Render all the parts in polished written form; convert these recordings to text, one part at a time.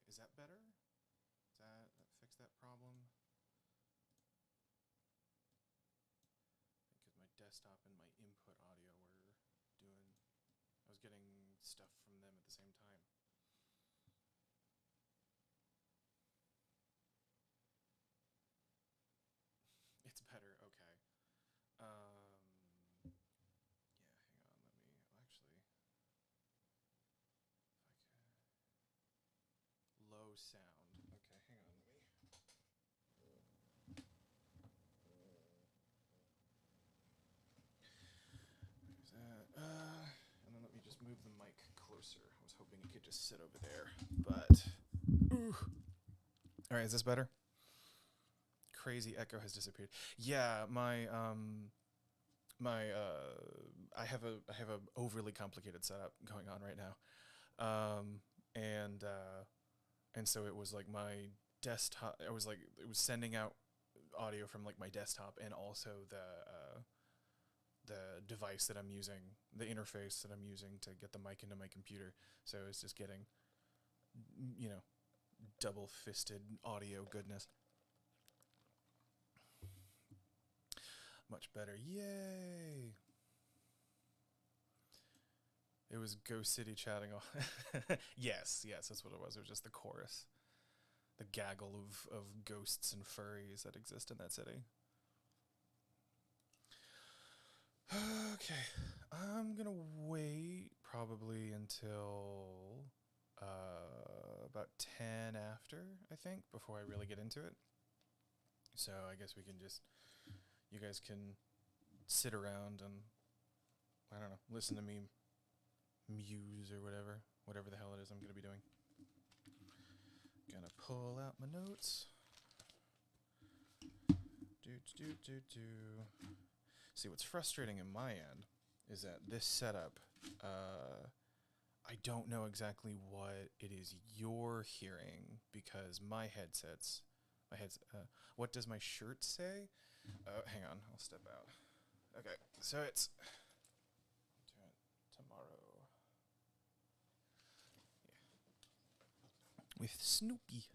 Is that better? Does that fix that problem? Because my desktop and my input audio were doing... I was getting stuff from them at the same time. It's better, okay. Yeah, hang on, let me... Actually... If I can... Low sound. Okay, hang on, let me... There's that. And then let me just move the mic closer. I was hoping it could just sit over there, but... Ooh. All right, is this better? Crazy echo has disappeared. Yeah, I have a overly complicated setup going on right now, and so it was like my desktop. I was like, it was sending out audio from like my desktop and also the device that I'm using, the interface that I'm using to get the mic into my computer. So it's just getting, you know, double-fisted audio goodness. Much better. Yay! It was Ghost City chatting. Yes, that's what it was. It was just the chorus. The gaggle of ghosts and furries that exist in that city. Okay. I'm going to wait probably until about 10 after, I think, before I really get into it. So I guess we can just... You guys can sit around and, I don't know, listen to me muse or whatever the hell it is I'm going to be doing. Gonna pull out my notes. See, what's frustrating in my end is that this setup, I don't know exactly what it is you're hearing because my headsets... what does my shirt say? Hang on, I'll step out. Okay, so it's... Do it tomorrow. Yeah. With Snoopy.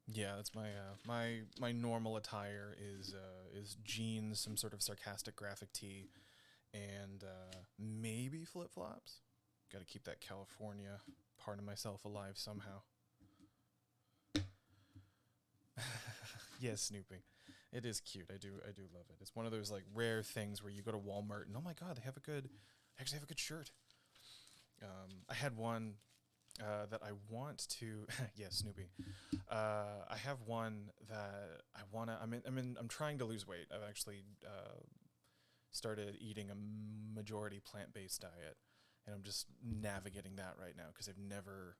Yeah, that's my normal attire is jeans, some sort of sarcastic graphic tee, and maybe flip-flops. Got to keep that California part of myself alive somehow. Yes, snooping. It is cute. I do love it. It's one of those like rare things where you go to Walmart and oh my god, they actually have a good shirt. I had one that I want to yeah, Snoopy. I have one that I'm trying to lose weight. I've actually started eating a majority plant-based diet, and I'm just navigating that right now because I've never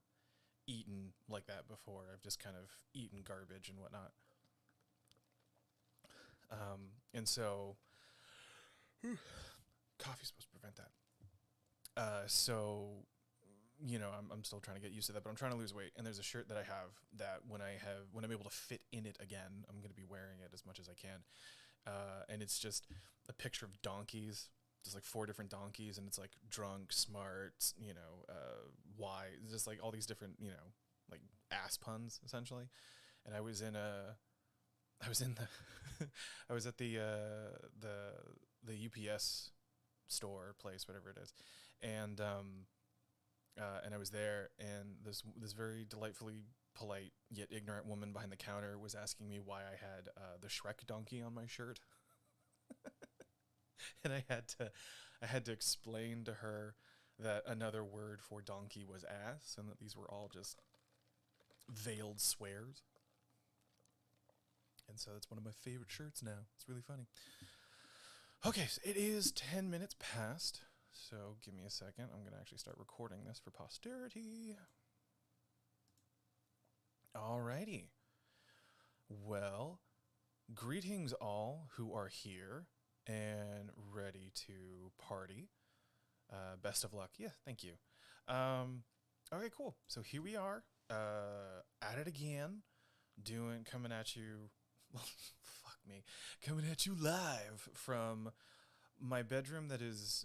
eaten like that before. I've just kind of eaten garbage and whatnot. And so, coffee's supposed to prevent that. So, you know, I'm still trying to get used to that, but I'm trying to lose weight. And there's a shirt that I have that when I'm able to fit in it again, I'm going to be wearing it as much as I can. And it's just a picture of donkeys. There's like 4 different donkeys, and it's like drunk, smart, you know, wise, just like all these different, you know, like ass puns essentially. And I was in the I was at the UPS store place, whatever it is, and I was there, and this very delightfully polite yet ignorant woman behind the counter was asking me why I had the Shrek donkey on my shirt, and I had to explain to her that another word for donkey was ass, and that these were all just veiled swears. And so that's one of my favorite shirts now. It's really funny. Okay, so it is 10 minutes past. So give me a second. I'm going to actually start recording this for posterity. Alrighty. Well, greetings all who are here and ready to party. Best of luck. Yeah, thank you. Okay, cool. So here we are, at it again, coming at you... fuck me. Coming at you live from my bedroom that is,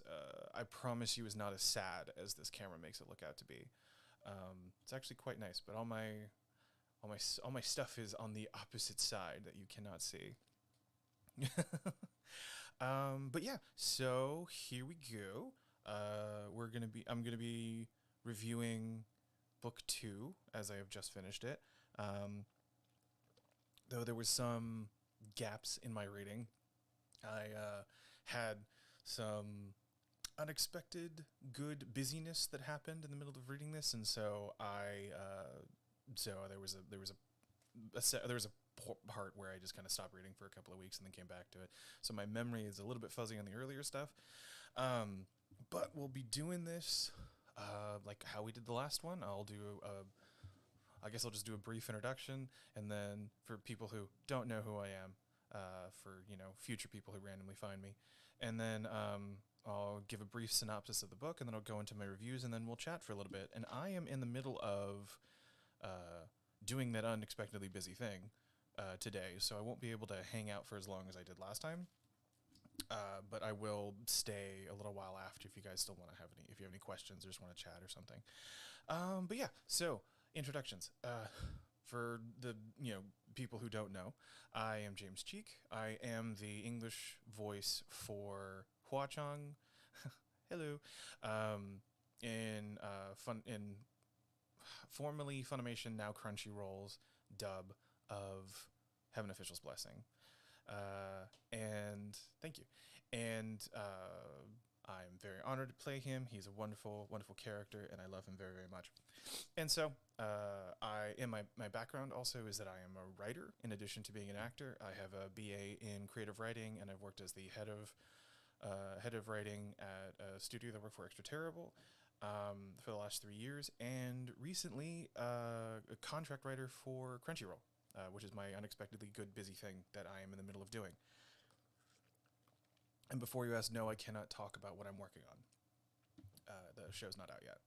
I promise you, is not as sad as this camera makes it look out to be. It's actually quite nice, but all my stuff is on the opposite side that you cannot see. But yeah, so here we go. I'm gonna be reviewing book 2 as I have just finished it. Um, though there was some gaps in my reading, I had some unexpected good busyness that happened in the middle of reading this, and so there was a part where I just kind of stopped reading for a couple of weeks and then came back to it. So my memory is a little bit fuzzy on the earlier stuff. But we'll be doing this like how we did the last one. I guess I'll just do a brief introduction, and then for people who don't know who I am, for future people who randomly find me, and then I'll give a brief synopsis of the book, and then I'll go into my reviews, and then we'll chat for a little bit. And I am in the middle of doing that unexpectedly busy thing today, so I won't be able to hang out for as long as I did last time. But I will stay a little while after if you guys still want to if you have any questions or just want to chat or something. But yeah, so introductions. For the people who don't know, I am James Cheek. I am the English voice for Hua Cheng. Hello. In formerly Funimation, now Crunchyroll's dub of Heaven Official's Blessing. And thank you. And I'm very honored to play him. He's a wonderful, wonderful character, and I love him very, very much. And so, my background also is that I am a writer in addition to being an actor. I have a BA in creative writing, and I've worked as the head of writing at a studio that I work for, Extra Terrible, for the last 3 years, and recently a contract writer for Crunchyroll. Which is my unexpectedly good, busy thing that I am in the middle of doing. And before you ask, no, I cannot talk about what I'm working on. The show's not out yet.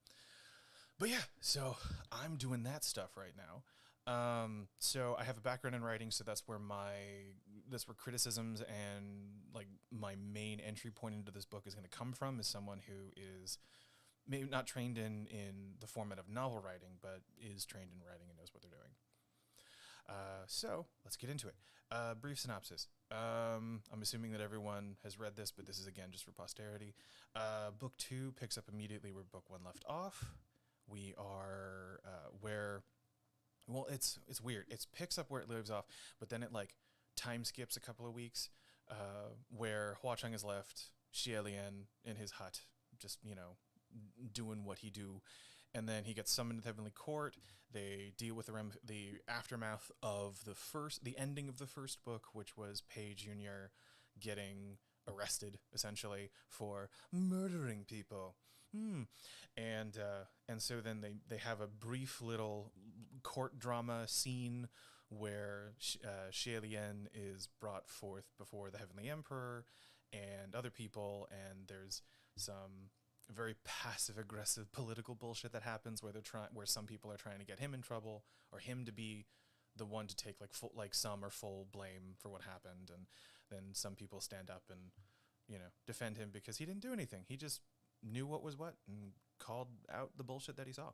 But yeah, so I'm doing that stuff right now. So I have a background in writing, so that's where criticisms and like my main entry point into this book is going to come from, is someone who is maybe not trained in the format of novel writing, but is trained in writing and knows what they're doing. So let's get into it. Brief synopsis. I'm assuming that everyone has read this, but this is again just for posterity. Book 2 picks up immediately where book 1 left off. We are it's weird. It picks up where it leaves off, but then it like time skips a couple of weeks, where Hua Cheng is left, Xie Lian in his hut, just doing what he do. And then he gets summoned to the Heavenly Court. They deal with the aftermath of the ending of the first book, which was Pei Jr. getting arrested, essentially, for murdering people. And so then they have a brief little court drama scene where Xie Lian is brought forth before the Heavenly Emperor and other people, and there's some very passive-aggressive political bullshit that happens where where some people are trying to get him in trouble, or him to be the one to take some or full blame for what happened, and then some people stand up and defend him because he didn't do anything. He just knew what was what and called out the bullshit that he saw.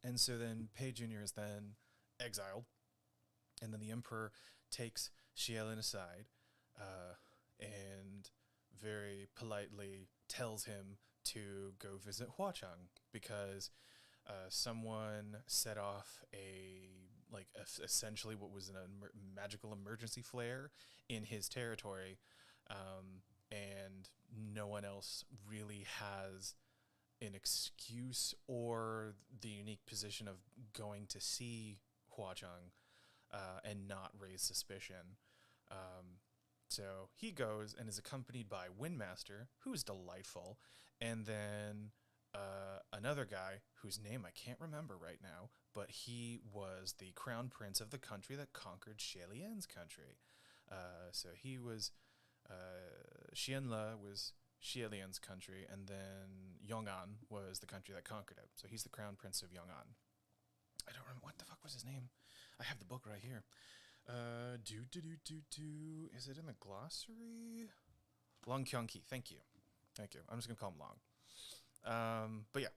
And so then Pei Jr. is then exiled, and then the Emperor takes Xie Lian aside and very politely tells him to go visit Hua Cheng because someone set off essentially what was a magical emergency flare in his territory, and no one else really has an excuse or the unique position of going to see Hua Cheng and not raise suspicion. So he goes and is accompanied by Windmaster, who's delightful, and then another guy whose name I can't remember right now, but he was the crown prince of the country that conquered Xie Lian's country. So he was Xianle was Xie Lian's country, and then Yong'an was the country that conquered it. So he's the crown prince of Yong'an. I don't remember what the fuck was his name. I have the book right here. Is it in the glossary? Long Kyung-ki. Thank you. I'm just gonna call him Long. But yeah.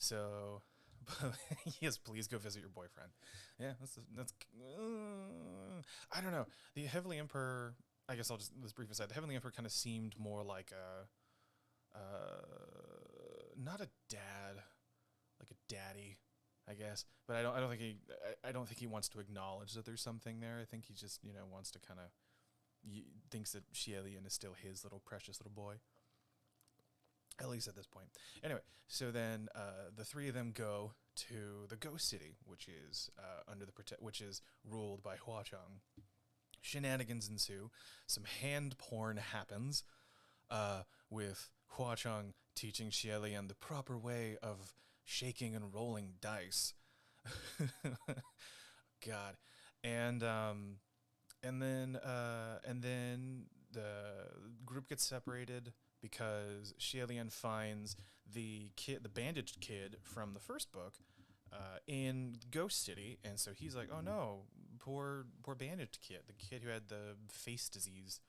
So, yes, please go visit your boyfriend. Yeah, that's. I don't know. The Heavenly Emperor. I guess I'll just this brief aside. The Heavenly Emperor kind of seemed more like not a dad, like a daddy, I guess. But I don't think I don't think he wants to acknowledge that there's something there. I think he just wants to kind of thinks that Xielian is still his little precious little boy. At least at this point. Anyway, so then the three of them go to the Ghost City, which is which is ruled by Hua Cheng. Shenanigans ensue. Some hand porn happens, with Hua Cheng teaching Xielian the proper way of shaking and rolling dice. God, and then the group gets separated because Xielian finds the bandaged kid from the first book, in Ghost City, and so he's like, "Oh no, poor bandaged kid, the kid who had the face disease.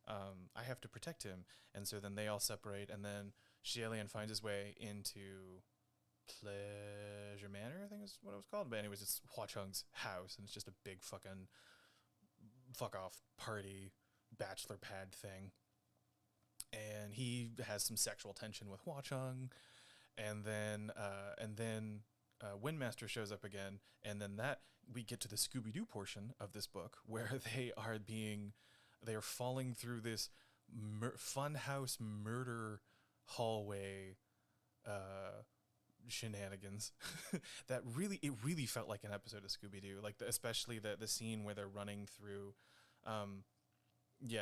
I have to protect him." And so then they all separate, and then Xielian finds his way into Pleasure Manor, I think is what it was called. But anyways, it's Hua Cheng's house, and it's just a big fucking fuck off party bachelor pad thing. And he has some sexual tension with Hua Cheng, and then Windmaster shows up again, and then that we get to the Scooby Doo portion of this book where they are falling through this funhouse murder hallway shenanigans that really felt like an episode of Scooby Doo, like especially the scene where they're running through.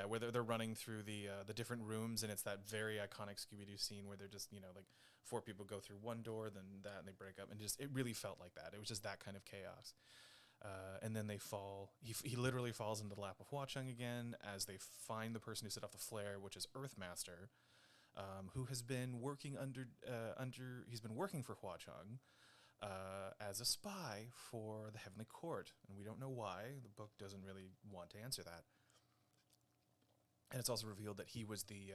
Where they're running through the different rooms, and it's that very iconic Scooby-Doo scene where they're just like four people go through one door, then that, and they break up, and just it really felt like that. It was just that kind of chaos. And then they fall. He literally falls into the lap of Hua Cheng again as they find the person who set off the flare, which is Earthmaster, who has been working he's been working for Hua Cheng as a spy for the Heavenly Court, and we don't know why. The book doesn't really want to answer that. And it's also revealed that he was the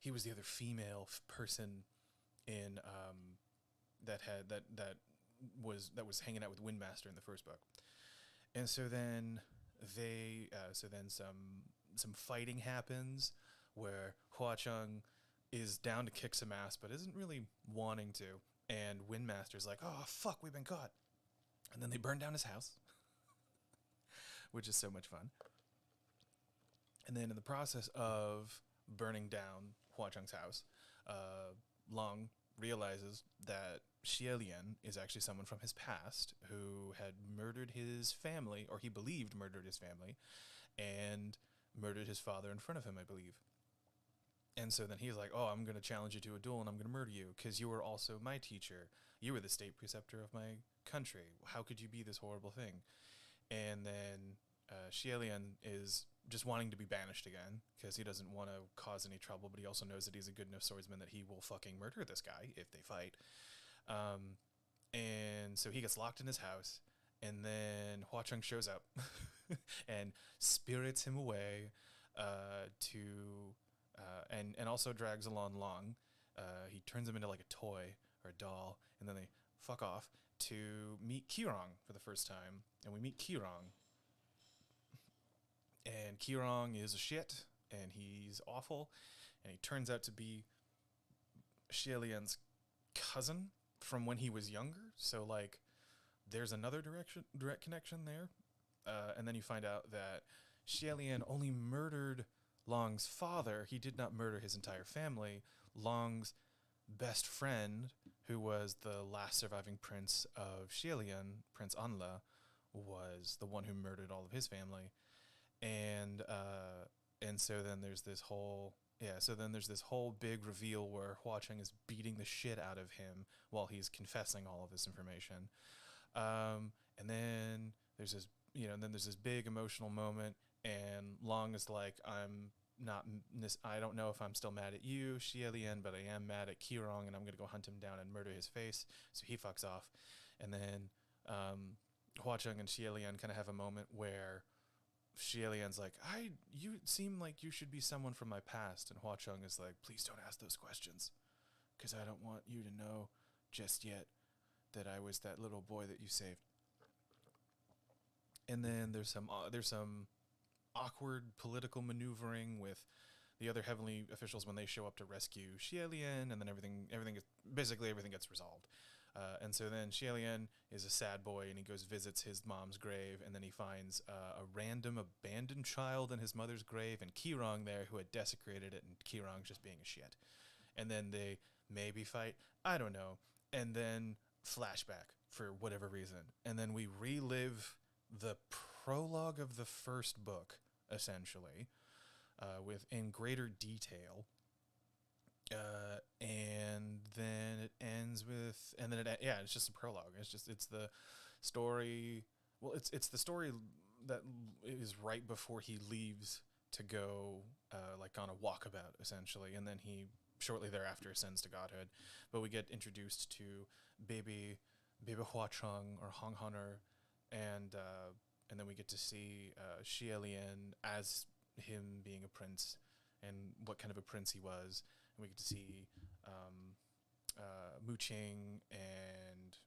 other female person in that was hanging out with Windmaster in the first book. And so then some fighting happens where Hua Cheng is down to kick some ass but isn't really wanting to, and Windmaster's like, "Oh fuck, we've been caught." And then they burn down his house, which is so much fun. And then in the process of burning down Hua Cheng's house, Long realizes that Xielian is actually someone from his past who had murdered his family, or he believed murdered his family, and murdered his father in front of him, I believe. And so then he's like, "Oh, I'm going to challenge you to a duel, and I'm going to murder you, because you were also my teacher. You were the state preceptor of my country. How could you be this horrible thing?" And then Xielian is just wanting to be banished again because he doesn't want to cause any trouble, but he also knows that he's a good enough swordsman that he will fucking murder this guy if they fight. And so he gets locked in his house, and then Hua Cheng shows up and spirits him away and also drags along Long. He turns him into like a toy or a doll, and then they fuck off to meet Qirong for the first time. And we meet Qirong. And Qirong is a shit, and he's awful, and he turns out to be Xielian's cousin from when he was younger. So like, there's another direct connection there. And then you find out that Xielian only murdered Long's father. He did not murder his entire family. Long's best friend, who was the last surviving prince of Xielian, Prince Anla, was the one who murdered all of his family. And so then there's this whole big reveal where Hua Cheng is beating the shit out of him while he's confessing all of this information. And then there's this big emotional moment, and Long is like, I don't know if I'm still mad at you, Xielian, but I am mad at Qirong, and I'm gonna go hunt him down and murder his face. So he fucks off, and then Hua Cheng and Xielian kind of have a moment where Xielian's like, you seem like you should be someone from my past, and Hua Cheng is like, "Please don't ask those questions, because I don't want you to know just yet." that I was that little boy that you saved. And then there's some awkward political maneuvering with the other heavenly officials when they show up to rescue Xielian, and then everything gets resolved. And so then Xielian is a sad boy, and he goes visits his mom's grave, and then he finds a random abandoned child in his mother's grave, and Qirong there who had desecrated it, and Qirong's just being a shit. And then they maybe fight, I don't know, and then flashback for whatever reason, and then we relive the prologue of the first book essentially, with in greater detail. And then it ends with, and then it's just a prologue. It's the story. Well, it's the story that is right before he leaves to go, like on a walkabout essentially, and then he shortly thereafter ascends to godhood. But we get introduced to baby Hua Cheng or Hong Hunter, and then we get to see Xielian as him being a prince and what kind of a prince he was. And we get to see Mu Ching and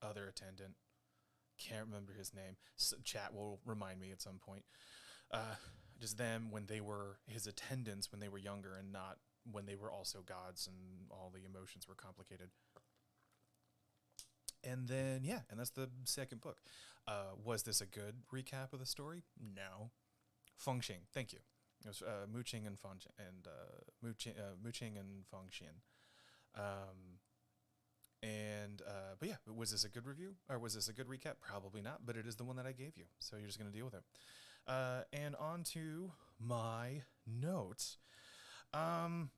other attendant. Can't remember his name. Chat will remind me at some point. Just them when they were his attendants when they were younger, and not when they were also gods and all the emotions were complicated. And then, and that's the second book. Was this a good recap of the story? No. Fengxing, thank you. It was Mu Ching and Fengxing, and Mu Ching and Fengxian. But yeah, was this a good review, or was this a good recap? Probably not, but it is the one that I gave you, so you're just gonna deal with it. And on to my notes. I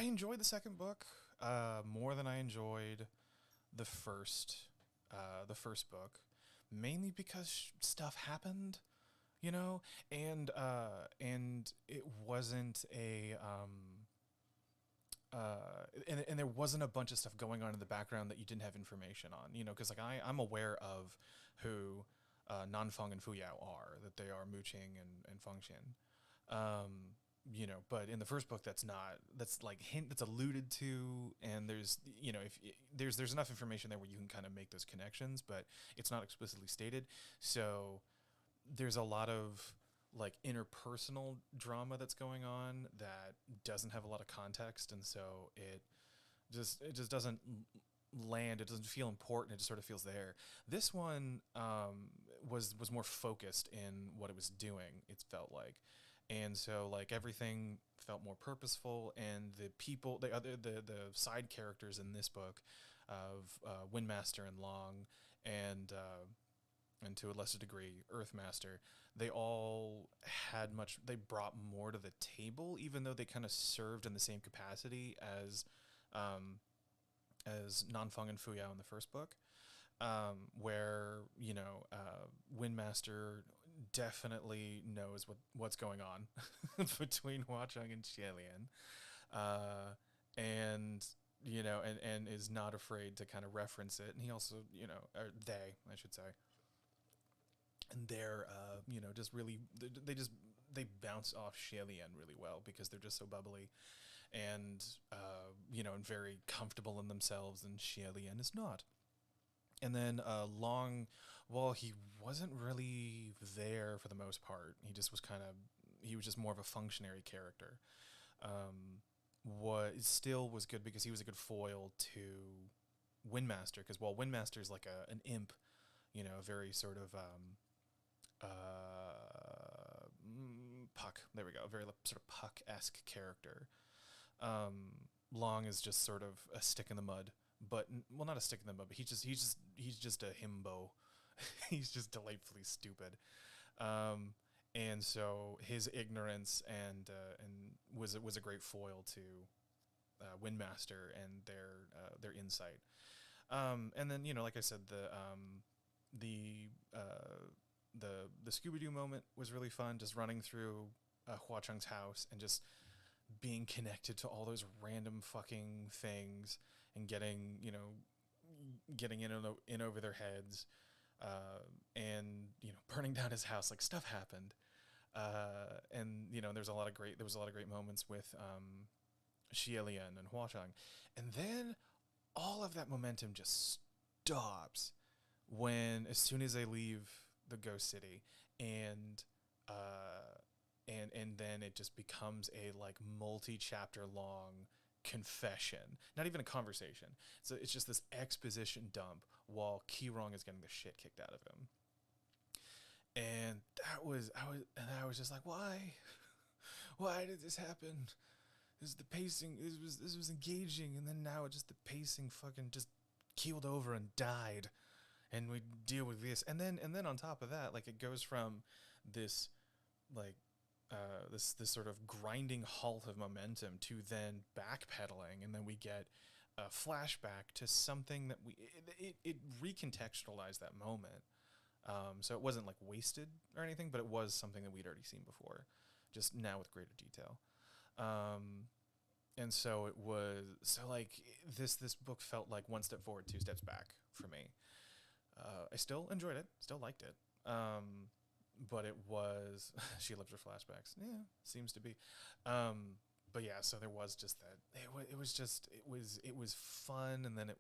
enjoyed the second book more than I enjoyed the first book, mainly because stuff happened, and it wasn't and there wasn't a bunch of stuff going on in the background that you didn't have information on, because like I'm aware of who Nanfeng and Fuyao are, that they are Mu Ching and Fengxian. But in the first book that's alluded to, and there's if there's enough information there where you can kind of make those connections, but it's not explicitly stated. So there's a lot of like interpersonal drama that's going on that doesn't have a lot of context, and so it just doesn't land. It doesn't feel important. It just sort of feels there. This one was more focused in what it was doing, it felt like. And so like everything felt more purposeful, and the people, the side characters in this book of Windmaster and Long, and to a lesser degree Earthmaster, they all they brought more to the table, even though they kind of served in the same capacity as Nanfeng and Fuyao in the first book, where Windmaster definitely knows what's going on between Hua Cheng and Xielian, and is not afraid to kind of reference it. And he also, or they, I should say, and they're just really they bounce off Xielian really well because they're just so bubbly and and very comfortable in themselves, and Xielian is not. And then Long, well, he wasn't really there for the most part. He was just more of a functionary character. What still was good because he was a good foil to Windmaster, because while Windmaster is like an imp, very sort of Puck. There we go. A very sort of Puck-esque character. Long is just sort of a stick in the mud, but not a stick in the mud, but he's just a himbo. He's just delightfully stupid. And so his ignorance and was a great foil to Windmaster and their insight. And then like I said, the Scooby-Doo moment was really fun, just running through Hua Cheng's house and just being connected to all those random fucking things and getting in over their heads, and burning down his house. Like, stuff happened, and there was a lot of great moments with Xielian and Hua Cheng. And then all of that momentum just stops when, as soon as they leave the ghost city, and and then it just becomes a like multi-chapter long confession, not even a conversation. So it's just this exposition dump while Kirong is getting the shit kicked out of him. And I was just like, why did this happen? This is the pacing. This was engaging, and then now it just, the pacing fucking just keeled over and died, and we deal with this, and then on top of that, like, it goes from this like this sort of grinding halt of momentum to then backpedaling, and then we get a flashback to something that it recontextualized that moment. So it wasn't like wasted or anything, but it was something that we'd already seen before, just now with greater detail. Um, and so it was, so like, this book felt like one step forward, two steps back for me. I still enjoyed it, still liked it. But it was she loves her flashbacks. Yeah, seems to be. But yeah, so there was just that. It was fun, and then it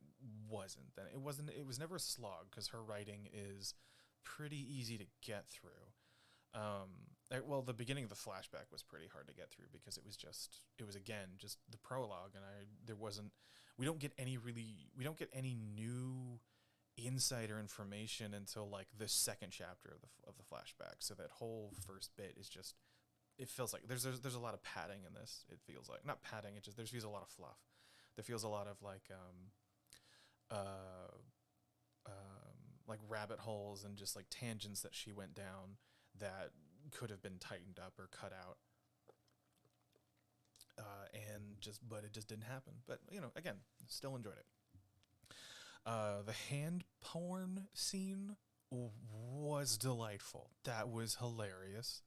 wasn't. Then it wasn't. It was never a slog because her writing is pretty easy to get through. Well, the beginning of the flashback was pretty hard to get through because it was again just the prologue, and there wasn't. We don't get any new insight or information until like the second chapter of the flashback. So that whole first bit is just, it feels like there's a lot of padding in this. It feels like, not padding. It just, there feels a lot of fluff. There feels a lot of uh, like rabbit holes and just like tangents that she went down that could have been tightened up or cut out. But it just didn't happen. But again, still enjoyed it. The hand porn scene was delightful. That was hilarious.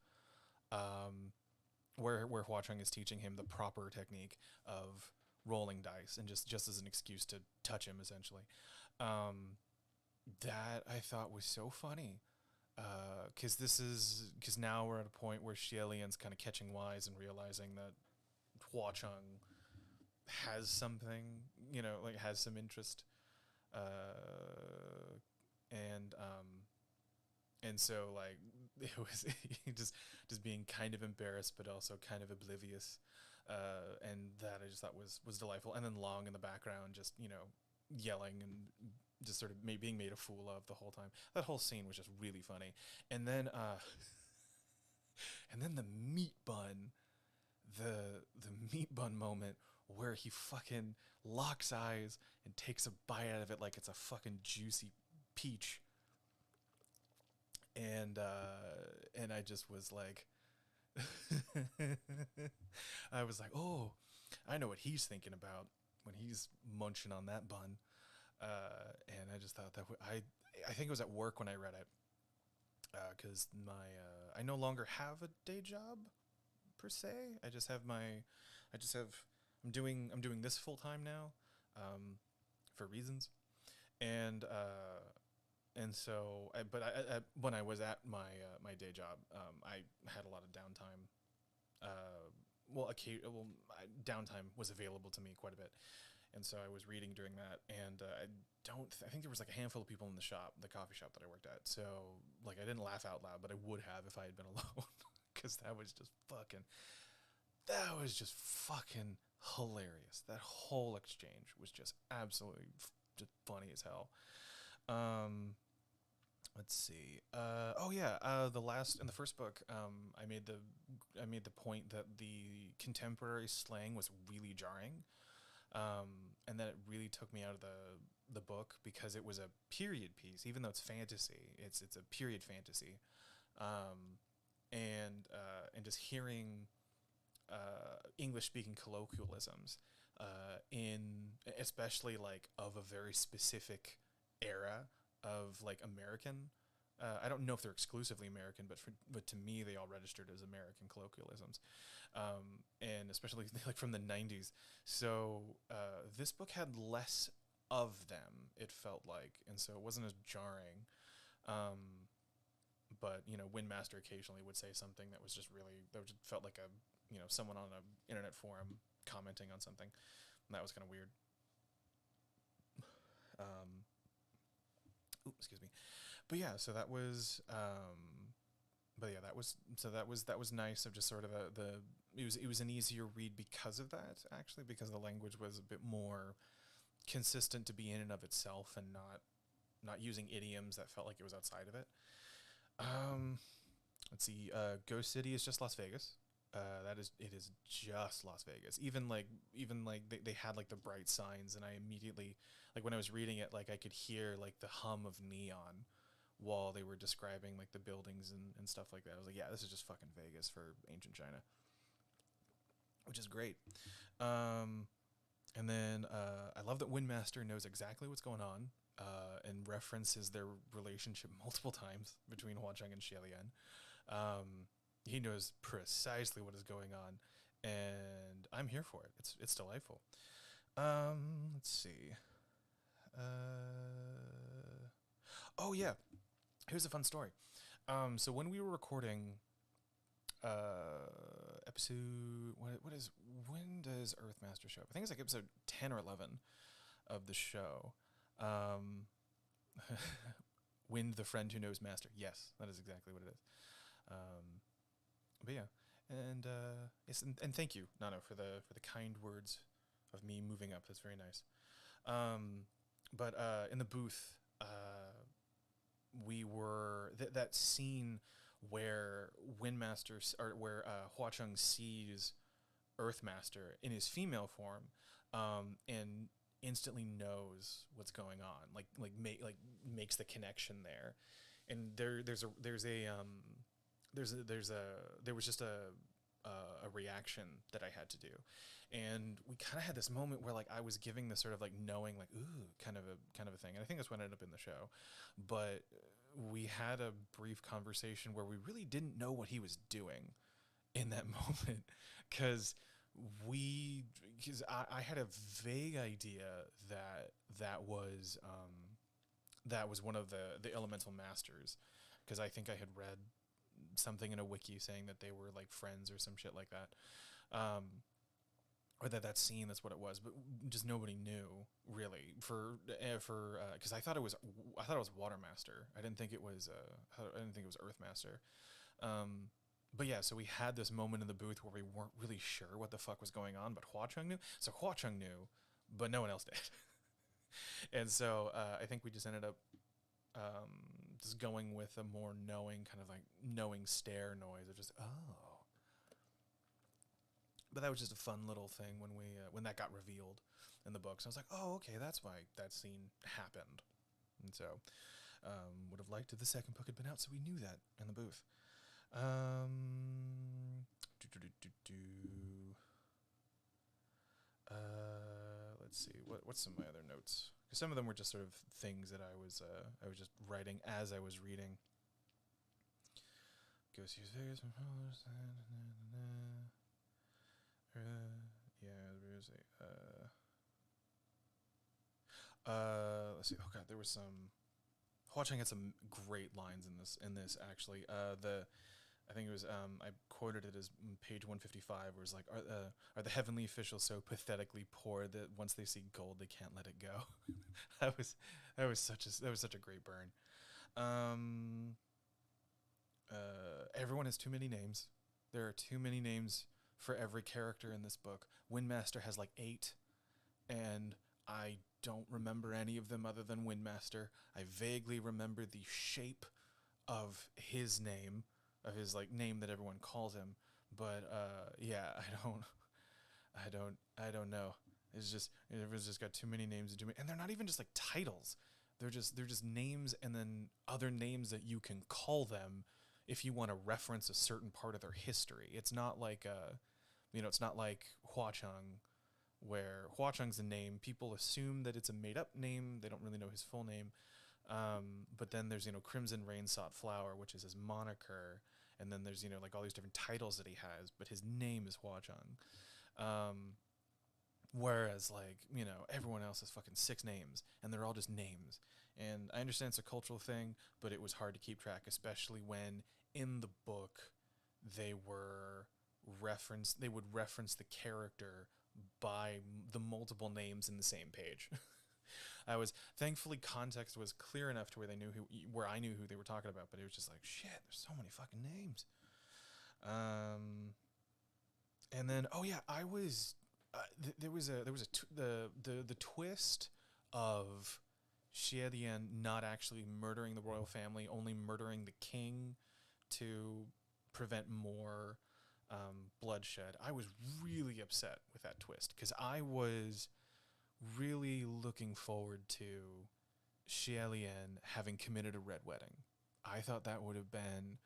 Where Hua Cheng is teaching him the proper technique of rolling dice, and just as an excuse to touch him, essentially. That I thought was so funny. Because now we're at a point where Xielian's kind of catching wise and realizing that Hua Cheng has something, like has some interest, uh, and so like it was just being kind of embarrassed, but also kind of oblivious, and that I just thought was delightful. And then Long in the background, just yelling and just sort of being made a fool of the whole time. That whole scene was just really funny. And then and then the meat bun, the meat bun moment where he fucking locks eyes and takes a bite out of it like it's a fucking juicy peach. And I just was like, I was like, oh, I know what he's thinking about when he's munching on that bun. And I just thought that I think it was at work when I read it, because I no longer have a day job per se. I'm doing this full time now, for reasons, and so when I was at my day job, I had a lot of downtime. Downtime was available to me quite a bit, and so I was reading during that. And I think there was like a handful of people in the coffee shop that I worked at. So like I didn't laugh out loud, but I would have if I had been alone, because that was just fucking hilarious. That whole exchange was just absolutely just funny as hell. Let's see. Oh yeah. In the first book, I made the point that the contemporary slang was really jarring, and that it really took me out of the book because it was a period piece, even though it's fantasy. It's a period fantasy, and just hearing English speaking colloquialisms, in especially like of a very specific era of like American. I don't know if they're exclusively American, but to me they all registered as American colloquialisms, and especially like from the 90s. So this book had less of them, it felt like, and so it wasn't as jarring. But Windmaster occasionally would say something that was just really, that just felt like a someone on a internet forum commenting on something, and that was kind of weird. Ooh, excuse me. But yeah, so that was but yeah, that was nice of just sort of it was an easier read because of that, actually, because the language was a bit more consistent to be in and of itself, and not using idioms that felt like it was outside of it. Um, let's see. Ghost City is just Las Vegas. That is, it is just Las Vegas. Even like they had like the bright signs, and I immediately, like when I was reading it, like I could hear like the hum of neon while they were describing like the buildings and stuff like that. I was like, yeah, this is just fucking Vegas for ancient China, which is great. Um, and then I love that Windmaster knows exactly what's going on, and references their relationship multiple times between Hua Cheng and Xie Lian. He knows precisely what is going on, and I'm here for it. It's delightful. Let's see. Oh yeah, here's a fun story. So when we were recording episode, what is, when does Earthmaster show up? I think it's like episode 10 or 11 of the show. Um, Wind, the friend who knows master. Yes, that is exactly what it is. But yeah, and yes, and thank you, Nano, for the kind words of me moving up. That's very nice. But in the booth, we were that scene where or where Hua Cheng sees Earthmaster in his female form, and instantly knows what's going on, like makes the connection there, and there was just a reaction that I had to do, and we kind of had this moment where like I was giving this sort of like knowing, like, ooh, kind of a thing, and I think that's what ended up in the show, but we had a brief conversation where we really didn't know what he was doing in that moment, because I had a vague idea that that was one of the elemental masters, because I think I had read something in a wiki saying that they were like friends or some shit like that, or that scene, that's what it was, but just nobody knew really for because I thought it was Watermaster. I didn't think it was Earthmaster. But yeah, so we had this moment in the booth where we weren't really sure what the fuck was going on, but Hua Cheng knew. So Hua Cheng knew, but no one else did. And so I think we just ended up just going with a more knowing, kind of like knowing stare noise of just, oh. But that was just a fun little thing when that got revealed in the books. I was like, oh, okay, that's why that scene happened. And so would have liked if the second book had been out so we knew that in the booth. Let's see. What's some of my other notes? Because some of them were just sort of things that I was just writing as I was reading. Go see Vegas. Let's see. Oh god, there was some. Hua Cheng had some great lines in this actually. I think it was I quoted it as page 155, where it's like, are the heavenly officials so pathetically poor that once they see gold they can't let it go? that was such a great burn. Everyone has too many names. There are too many names for every character in this book. Windmaster has like 8, and I don't remember any of them other than Windmaster. I vaguely remember the shape of his name, of his like name that everyone calls him, but yeah, I don't know. It's just, everyone's just got too many names and they're not even just like titles. They're just names, and then other names that you can call them if you want to reference a certain part of their history. It's not like it's not like Hua Cheng, where Hua Cheng's a name. People assume that it's a made up name. They don't really know his full name. But then there's, Crimson Rain Sought Flower, which is his moniker. And then there's, like all these different titles that he has, but his name is Hua Cheng. Whereas like, everyone else has fucking 6 names, and they're all just names. And I understand it's a cultural thing, but it was hard to keep track, especially when in the book they would reference the character by the multiple names in the same page. I was thankfully context was clear enough to where they knew where I knew who they were talking about, but it was just like shit. There's so many fucking names. And then oh yeah, I was the twist of Xie Lian not actually murdering the royal family, only murdering the king to prevent more bloodshed. I was really upset with that twist because I was really looking forward to Xie Lian having committed a red wedding. I thought that would have been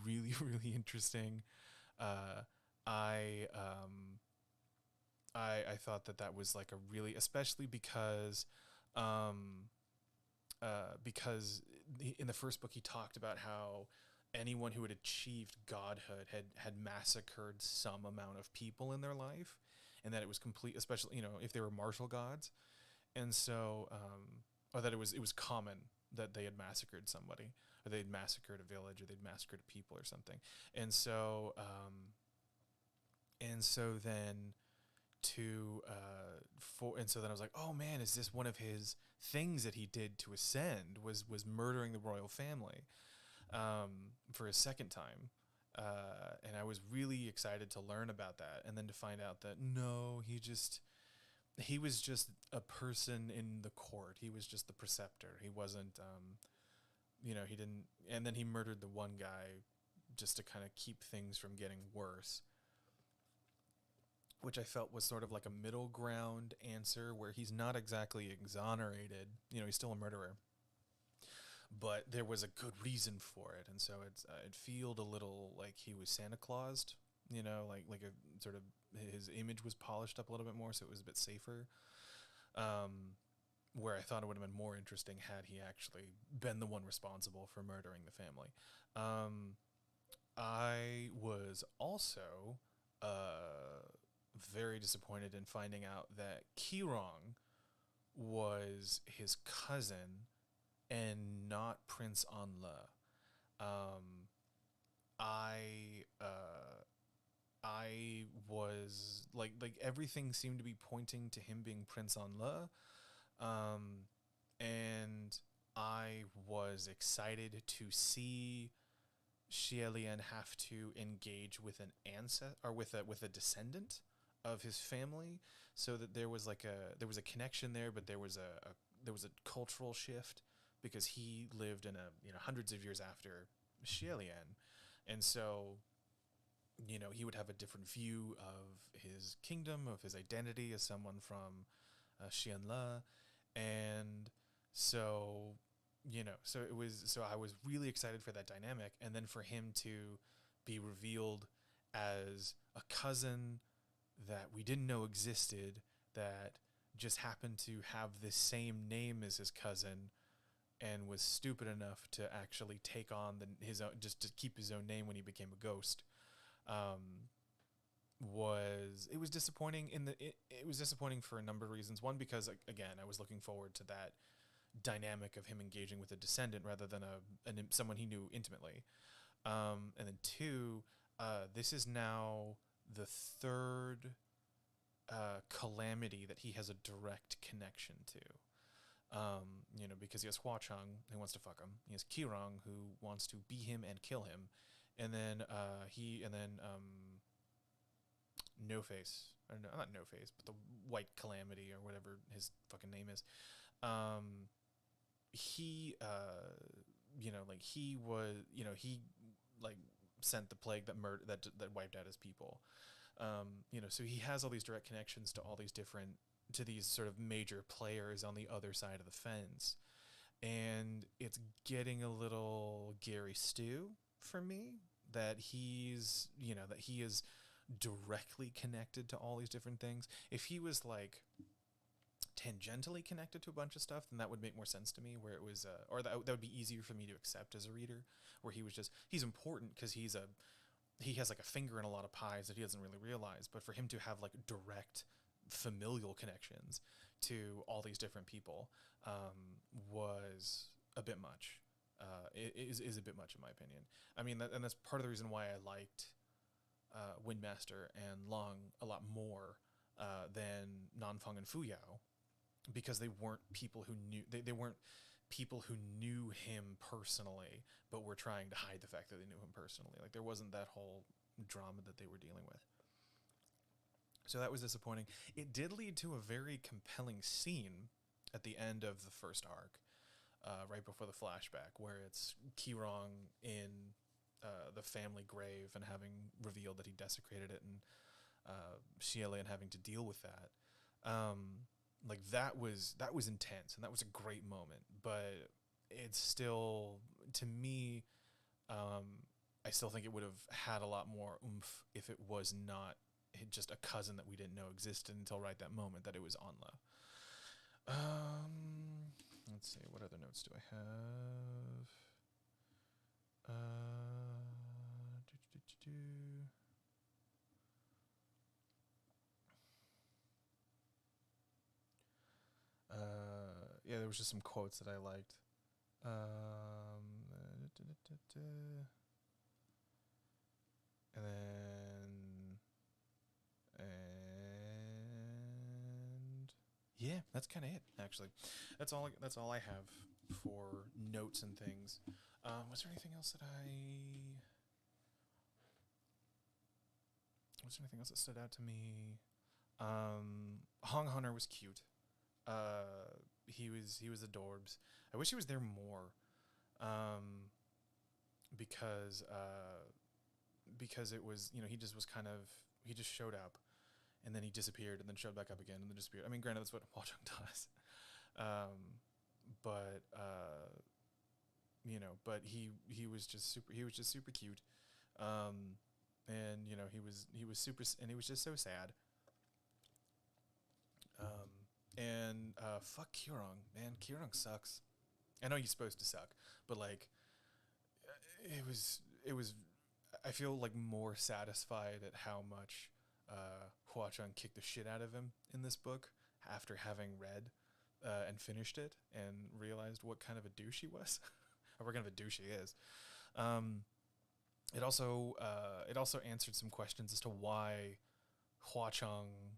really, really interesting. Uh, I I thought that that was like a really, especially um, because in the first book he talked about how anyone who had achieved godhood had massacred some amount of people in their life, and that it was complete, especially if they were martial gods, and so or that it was common that they had massacred somebody, or they'd massacred a village, or they'd massacred a people or something, and so then and so then I was like, oh man, is this one of his things that he did to ascend, was murdering the royal family for his second time, and I was really excited to learn about that, and then to find out that no, he was just a person in the court. He was just the preceptor. He wasn't he didn't, and then he murdered the one guy just to kind of keep things from getting worse, which I felt was sort of like a middle ground answer where he's not exactly exonerated. He's still a murderer, but there was a good reason for it, and so it felt a little like he was Santa Claus, like a sort of, his image was polished up a little bit more, so it was a bit safer. Where I thought it would have been more interesting had he actually been the one responsible for murdering the family. I was also very disappointed in finding out that Qirong was his cousin and not Prince Anle. I I was like everything seemed to be pointing to him being Prince Anle, and I was excited to see Xie Lian have to engage with an ancestor, or with a descendant of his family, so that there was a connection there, but there was a cultural shift because he lived in hundreds of years after Xie Lian, and so he would have a different view of his kingdom, of his identity as someone from Xianle, and so so I was really excited for that dynamic, and then for him to be revealed as a cousin that we didn't know existed, that just happened to have the same name as his cousin, and was stupid enough to actually take on his own, just to keep his own name when he became a ghost. It was disappointing it was disappointing for a number of reasons. One, because again, I was looking forward to that dynamic of him engaging with a descendant rather than someone he knew intimately. And then two, this is now the third calamity that he has a direct connection to. Because he has Hua Cheng, who wants to fuck him. He has Qirong, who wants to be him and kill him. And then No Face, or no, not No Face, but the White Calamity, or whatever his fucking name is. He like sent the plague that wiped out his people. So he has all these direct connections to all these different, to these sort of major players on the other side of the fence, and it's getting a little Gary Stew for me that he is directly connected to all these different things. If he was like tangentially connected to a bunch of stuff, then that would make more sense to me, where it was or that would be easier for me to accept as a reader, where he's important because he has like a finger in a lot of pies that he doesn't really realize, but for him to have like direct familial connections to all these different people was a bit much. It is a bit much in my opinion. I mean, and that's part of the reason why I liked Windmaster and Long a lot more than Nanfeng and Fuyao, because they weren't people who knew they weren't people who knew him personally, but were trying to hide the fact that they knew him personally. Like there wasn't that whole drama that they were dealing with. So that was disappointing. It did lead to a very compelling scene at the end of the first arc, right before the flashback, where it's Kirong in the family grave and having revealed that he desecrated it, and Xielian having to deal with that. Like that was intense, and that was a great moment. But it's still, to me, I still think it would have had a lot more oomph if it was not just a cousin that we didn't know existed until right that moment that it was Anla. Let's see, what other notes do I have? Do. Yeah, there was just some quotes that I liked. And then, and yeah, that's kind of it. Actually, that's all. That's all I have for notes and things. Was there anything else that Was there anything else that stood out to me? Hong Hunter was cute. He was adorbs. I wish he was there more, because it was, he just was kind of, he just showed up, and then he disappeared, and then showed back up again, and then disappeared. I mean, granted, that's what Hua Cheng does, but but he was just super cute, and he was super, and he was just so sad. And fuck Kirong, man. Kirong sucks. I know he's supposed to suck, but like, it was. I feel like more satisfied at how much Hua Cheng kicked the shit out of him in this book after having read and finished it and realized what kind of a douche he was, or what kind of a douche he is. It also answered some questions as to why Hua Cheng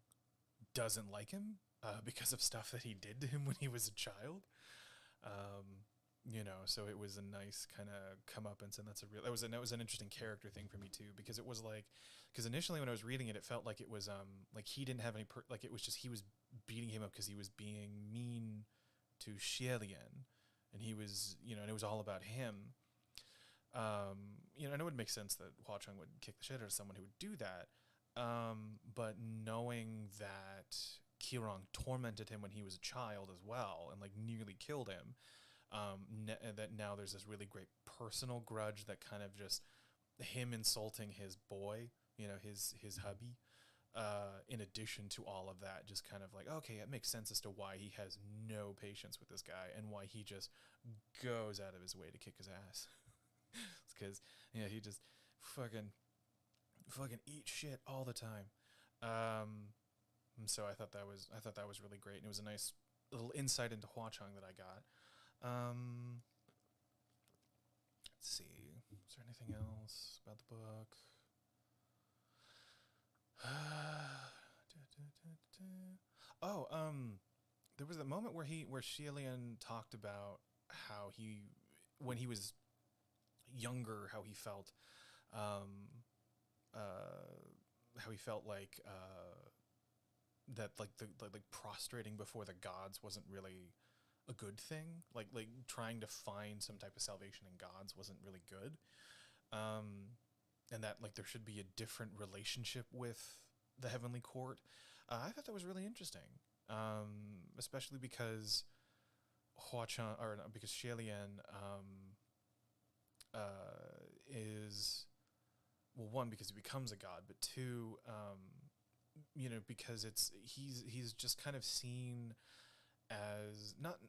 doesn't like him, because of stuff that he did to him when he was a child. So it was a nice kind of comeuppance, and that was an interesting character thing for me too, because it was like, because initially when I was reading it, it felt like it was like he didn't have any like it was just he was beating him up because he was being mean to Xielian, and he was, and it was all about him. And it would make sense that Hua Cheng would kick the shit out of someone who would do that. But knowing that Kirong tormented him when he was a child as well, and like nearly killed him, that now there's this really great personal grudge that kind of just him insulting his boy, his hubby, in addition to all of that, just kind of like, okay, it makes sense as to why he has no patience with this guy and why he just goes out of his way to kick his ass. It's because he just fucking eat shit all the time. And so I thought that was really great, and it was a nice little insight into Hua Cheng that I got. Let's see, is there anything else about the book? Oh, there was a moment where Xielian talked about how when he was younger, how he felt, like that, like like prostrating before the gods wasn't really a good thing. Like trying to find some type of salvation in gods wasn't really good. And that like there should be a different relationship with the heavenly court. I thought that was really interesting, especially because because Xielian is, well, one, because he becomes a god, but two, because he's just kind of seen as not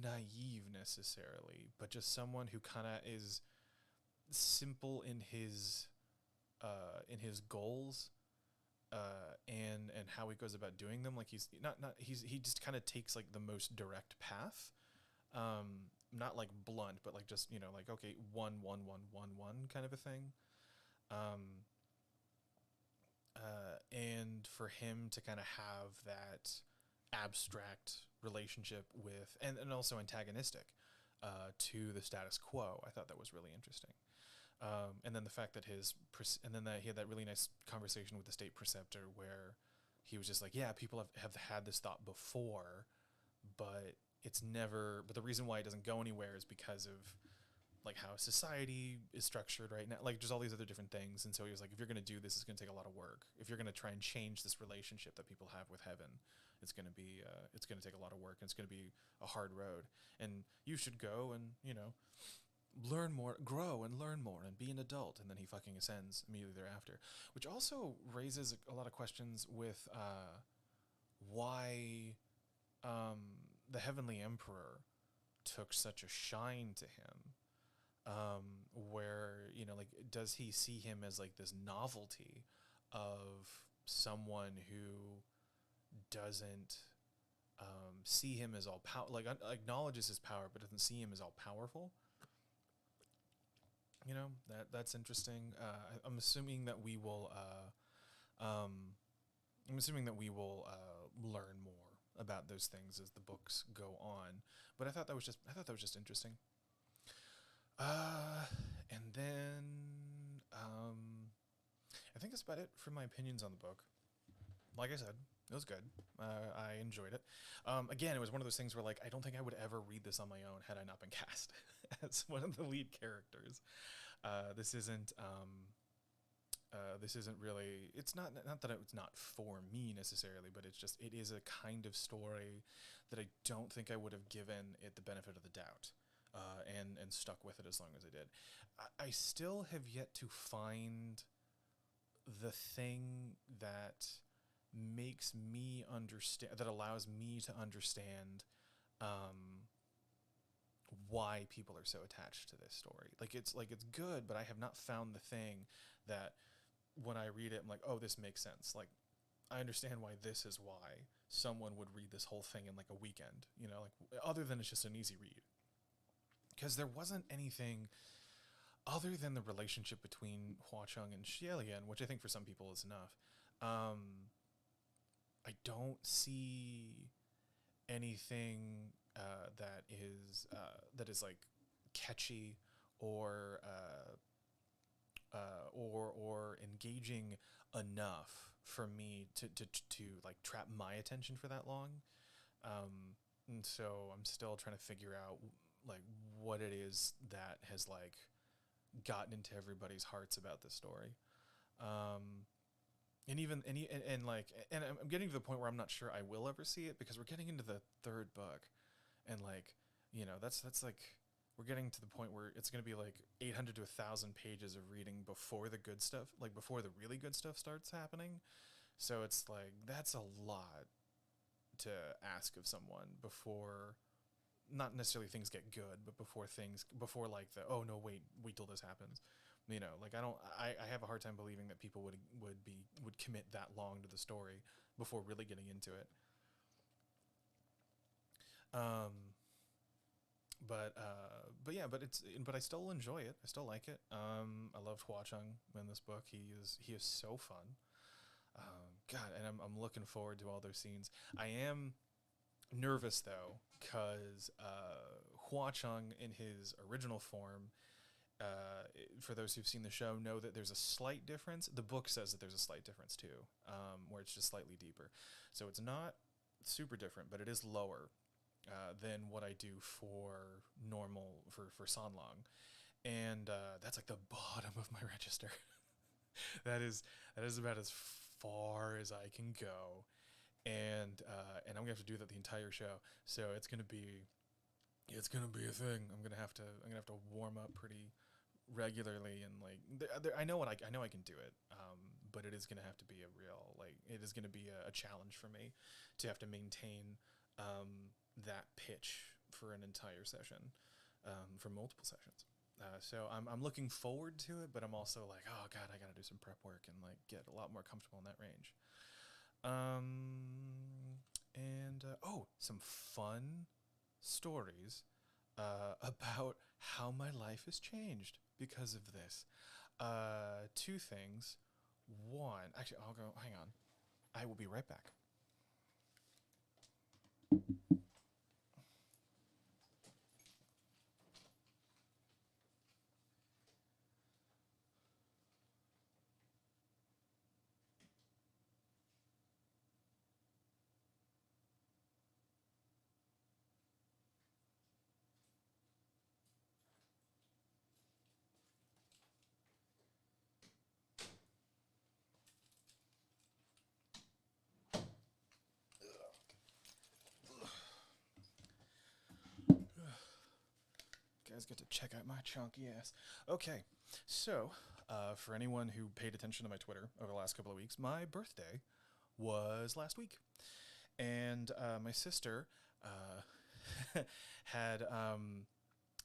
naive necessarily, but just someone who kind of is simple in his goals, and how he goes about doing them. Like he just kind of takes like the most direct path, not like blunt, but like just like, okay, 1 1 1 1 1 kind of a thing. And for him to kind of have that abstract relationship with, and also antagonistic to the status quo. I thought that was really interesting. And then the fact that and then that he had that really nice conversation with the state preceptor where he was just like, yeah, people have had this thought before, but but the reason why it doesn't go anywhere is because of like how society is structured right now. Like there's all these other different things. And so he was like, if you're going to do this, it's going to take a lot of work. If you're going to try and change this relationship that people have with heaven, it's going to take a lot of work, and it's going to be a hard road. And you should go and, learn more, grow and learn more and be an adult. And then he fucking ascends immediately thereafter, which also raises a lot of questions with why the Heavenly Emperor took such a shine to him. Where, like, does he see him as like this novelty of someone who doesn't see him as all acknowledges his power, but doesn't see him as all powerful? That's interesting. I'm assuming that we will. Learn more about those things as the books go on. But I thought that was just interesting. And then I think that's about it for my opinions on the book. Like I said, it was good. I enjoyed it. Again, it was one of those things where, like, I don't think I would ever read this on my own had I not been cast as one of the lead characters. This isn't really. It's not that it's not for me necessarily, but it is a kind of story that I don't think I would have given it the benefit of the doubt. And stuck with it as long as I did. I still have yet to find the thing that makes me understand, that allows me to understand why people are so attached to this story. It's good, but I have not found the thing that when I read it, I'm like, oh, this makes sense. Like, I understand why this is why someone would read this whole thing in like a weekend, other than it's just an easy read. Because there wasn't anything other than the relationship between Hua Cheng and Xielian, which I think for some people is enough. I don't see anything that is like catchy or engaging enough for me to like trap my attention for that long. And so I'm still trying to figure out like what it is that has like gotten into everybody's hearts about this story. And I'm getting to the point where I'm not sure I will ever see it, because we're getting into the third book, and like, that's like, we're getting to the point where it's going to be like 800 to 1,000 pages of reading before the good stuff, like before the really good stuff starts happening. So it's like, that's a lot to ask of someone before, not necessarily things get good, but before like oh no, wait till this happens. Like I have a hard time believing that people would commit that long to the story before really getting into it. But I still enjoy it. I still like it. I loved Hua Cheng in this book. He is so fun. God, and I'm looking forward to all those scenes. I am nervous though, because Hua Cheng in his original form, for those who've seen the show, know that there's a slight difference. The book says that there's a slight difference too, where it's just slightly deeper. So it's not super different, but it is lower than what I do for Sanlong, and that's like the bottom of my register. that is about as far as I can go, and I'm gonna have to do that the entire show. So it's gonna be a thing. I'm gonna have to warm up pretty regularly, and like I know I can do it, but it is gonna have to be it is gonna be a challenge for me to have to maintain that pitch for an entire session, for multiple sessions. So I'm looking forward to it, but I'm also like, oh god, I gotta do some prep work and like get a lot more comfortable in that range. Some fun stories about how my life has changed because of this. Two things. One, actually, hang on. I will be right back. guys get to check out my chunky ass. Okay, so for anyone who paid attention to my Twitter over the last couple of weeks, my birthday was last week, and my sister had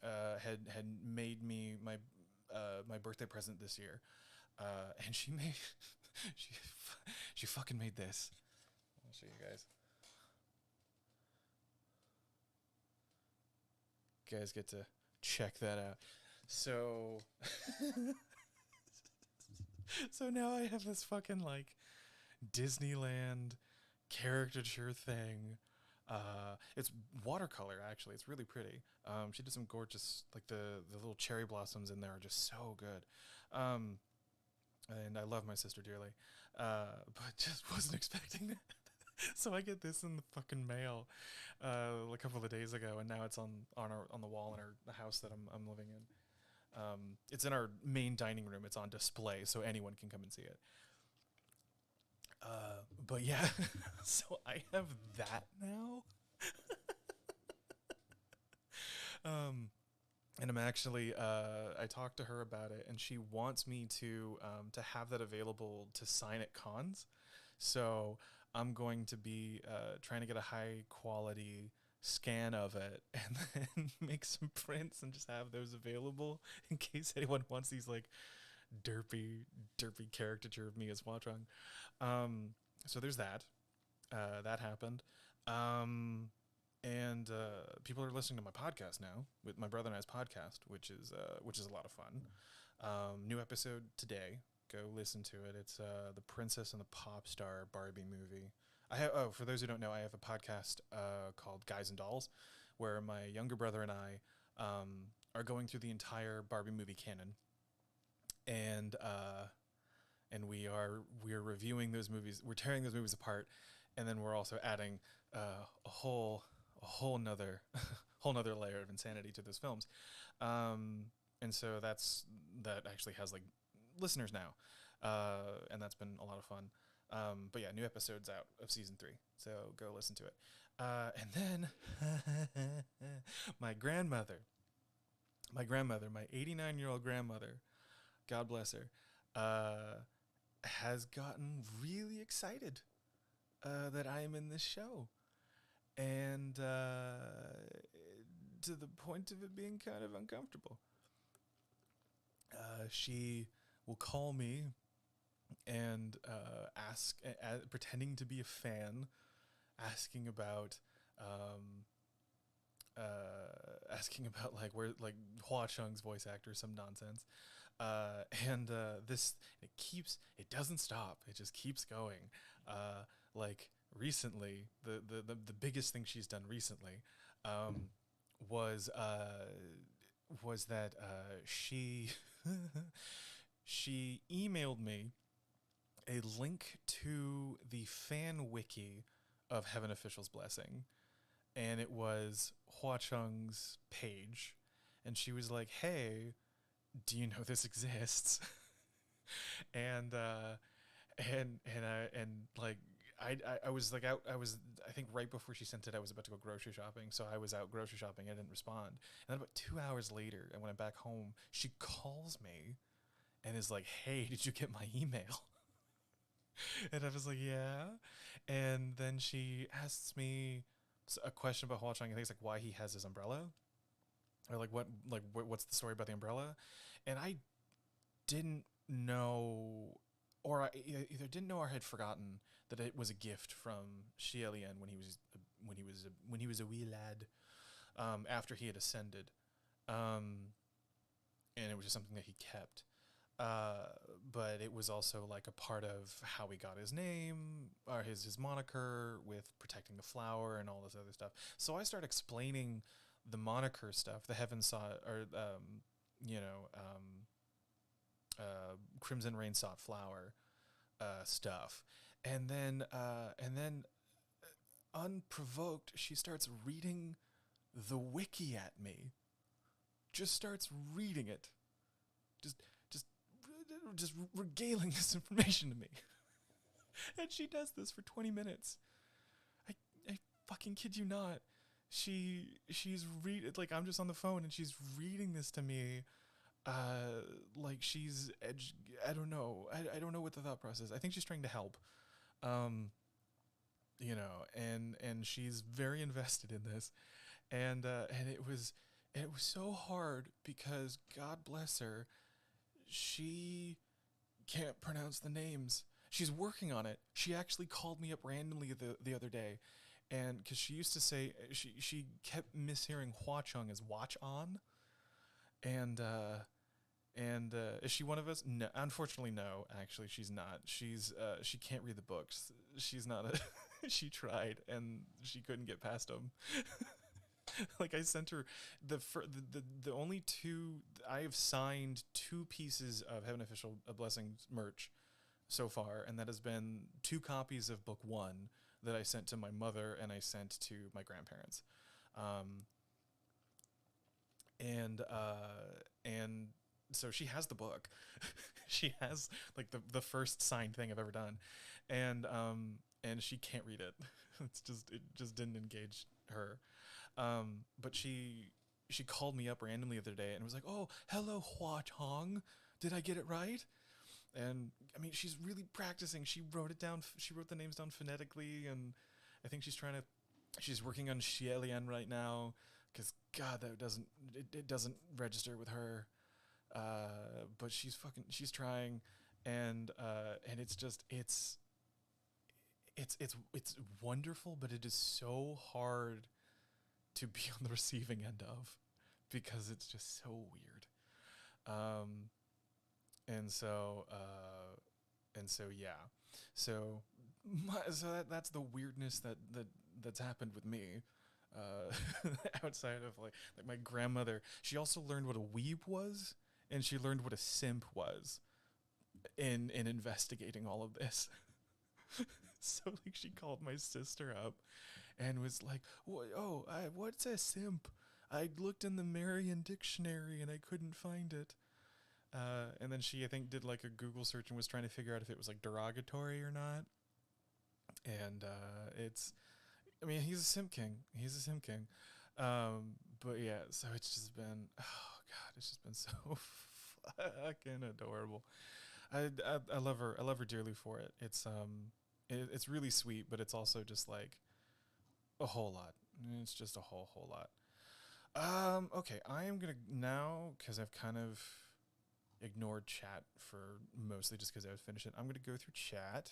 had made me my birthday present this year, and she made she she fucking made this. I'll show you guys. You guys get to check that out. So so now I have this fucking like Disneyland caricature thing. It's watercolor, actually. It's really pretty. She did some gorgeous, like the little cherry blossoms in there are just so good. And I love my sister dearly, but just wasn't expecting that. So I get this in the fucking mail a couple of days ago, and now it's on the wall in the house that I'm living in. It's in our main dining room. It's on display, so anyone can come and see it. But yeah, so I have that now. And I'm actually, I talked to her about it, and she wants me to have that available to sign at cons. So I'm going to be trying to get a high quality scan of it and then make some prints and just have those available in case anyone wants these like derpy caricature of me as Hua Cheng. So there's that. That happened. And people are listening to my podcast now, with my brother and I's podcast, which is a lot of fun. New episode today. Go listen to it. It's the Princess and the Pop Star Barbie movie. For those who don't know, I have a podcast called Guys and Dolls, where my younger brother and I are going through the entire Barbie movie canon, and we are reviewing those movies. We're tearing those movies apart, and then we're also adding a whole nother layer of insanity to those films. And so that actually has like listeners now, and that's been a lot of fun. But yeah, new episodes out of season 3, so go listen to it. And then my grandmother, my 89-year-old grandmother, God bless her, has gotten really excited that I am in this show, and to the point of it being kind of uncomfortable. She will call me and ask, pretending to be a fan, asking about like where, like, Hua Cheng's voice actor, some nonsense, and it doesn't stop. It just keeps going. Like recently, the biggest thing she's done recently was that she she emailed me a link to the fan wiki of Heaven Official's Blessing, and it was Hua Cheng's page, and she was like, "Hey, do you know this exists?" and like I was like out. I think right before she sent it, I was about to go grocery shopping, so I was out grocery shopping. I didn't respond, and then about 2 hours later, and when I'm back home, she calls me and is like, "Hey, did you get my email?" And I was like, "Yeah." And then she asks me a question about Hua Cheng. I think it's like why he has his umbrella, or what's the story about the umbrella. And I didn't know, or I either didn't know or had forgotten that it was a gift from Xie Lian when he was a wee lad, after he had ascended, and it was just something that he kept. But it was also like a part of how he got his name, or his moniker, with protecting the flower and all this other stuff. So I started explaining the moniker stuff, the Heaven Sought, or Crimson Rain Sought flower stuff, and then unprovoked, she starts reading the wiki at me. Just starts reading it. Just regaling this information to me. And she does this for 20 minutes. I fucking kid you not. she's read like I'm just on the phone and she's reading this to me, like she's I don't know. I don't know what the thought process. I think she's trying to help. Um, and she's very invested in this, and it was so hard because God bless her, she can't pronounce the names. She's working on it. She actually called me up randomly the other day, and because she used to say she kept mishearing Hua Cheng as watch on, and is she one of us? No, unfortunately, no. Actually, she's not. She can't read the books. She's not a. She tried and she couldn't get past them. Like I sent her the only two I have signed two pieces of Heaven Official Blessings merch so far, and that has been two copies of book one that I sent to my mother and I sent to my grandparents, um, and so she has the book. She has like the first signed thing I've ever done, and she can't read it. It just didn't engage her. But she called me up randomly the other day and was like, "Oh, hello, Hua Chong. Did I get it right?" And I mean, she's really practicing. She wrote it down. She wrote the names down phonetically, and I think she's working on Xielian right now, because God, it doesn't register with her. But she's trying, and it's wonderful, but it is so hard to be on the receiving end of, because it's just so weird. Um, and so yeah, so that's the weirdness that's happened with me. Outside of like my grandmother, she also learned what a weeb was, and she learned what a simp was in investigating all of this. So like she called my sister up and was like, what's a simp? I looked in the Merriam dictionary and I couldn't find it. And then she, I think, did like a Google search and was trying to figure out if it was like derogatory or not. And I mean, he's a simp king. He's a simp king. But yeah, so it's just been, oh God, it's just been so fucking adorable. I love her. I love her dearly for it. It's really sweet, but it's also just like a whole lot. It's just a whole lot. Okay, I am gonna now, because I've kind of ignored chat for mostly just because I was finishing. I'm gonna go through chat,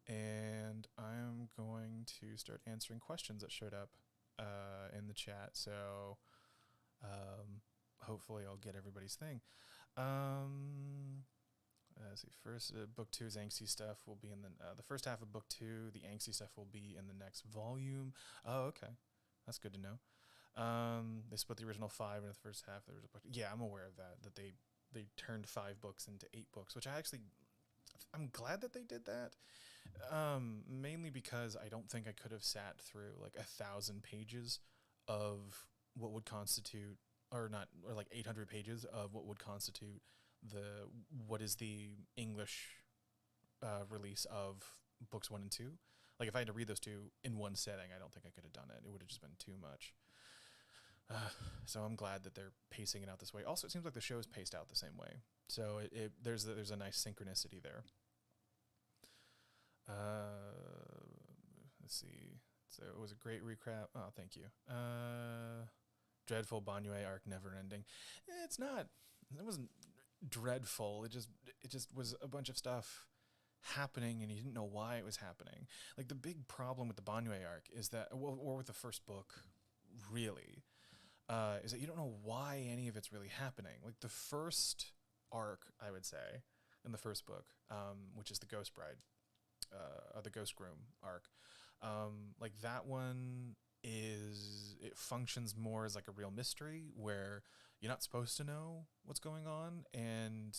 and I'm going to start answering questions that showed up in the chat. So hopefully I'll get everybody's thing. Let's see. First, book two is angsty stuff. Will be in the first half of book two. The angsty stuff will be in the next volume. Oh, okay, that's good to know. They split the original 5 into the first half. There was a book. Yeah, I'm aware of that. That they turned 5 books into 8 books, which I'm glad that they did that. Mainly because I don't think I could have sat through like 1,000 pages of what would constitute, or not, or like 800 pages of what would constitute what is the English release of books 1 and 2. Like if I had to read those two in one setting, I don't think I could have done it. It would have just been too much. So I'm glad that they're pacing it out this way. Also, it seems like the show is paced out the same way. So there's a nice synchronicity there. Let's see. So it was a great recap. Oh, thank you. Dreadful Banyue arc never ending. It's not. It wasn't dreadful. It just was a bunch of stuff happening, and you didn't know why it was happening. Like the big problem with the Banyue arc is that, or with the first book, really, is that you don't know why any of it's really happening. Like the first arc, I would say, in the first book, which is the Ghost Bride, the Ghost Groom arc, like that one it functions more as like a real mystery where you're not supposed to know what's going on, and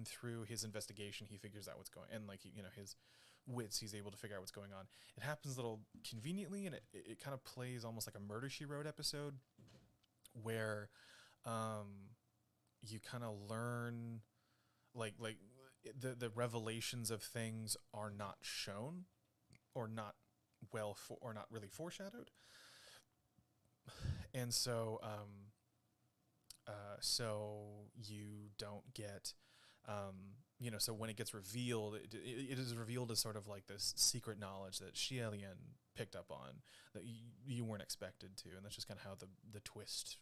through his investigation, he figures out what's going, and like his wits, he's able to figure out what's going on. It happens a little conveniently, and it kind of plays almost like a Murder, She Wrote episode, where you kind of learn like the revelations of things are not shown, or not or not really foreshadowed. And so so you don't get, so when it gets revealed, it is revealed as sort of like this secret knowledge that Xie Lian picked up on that you weren't expected to, and that's just kind of how the twist,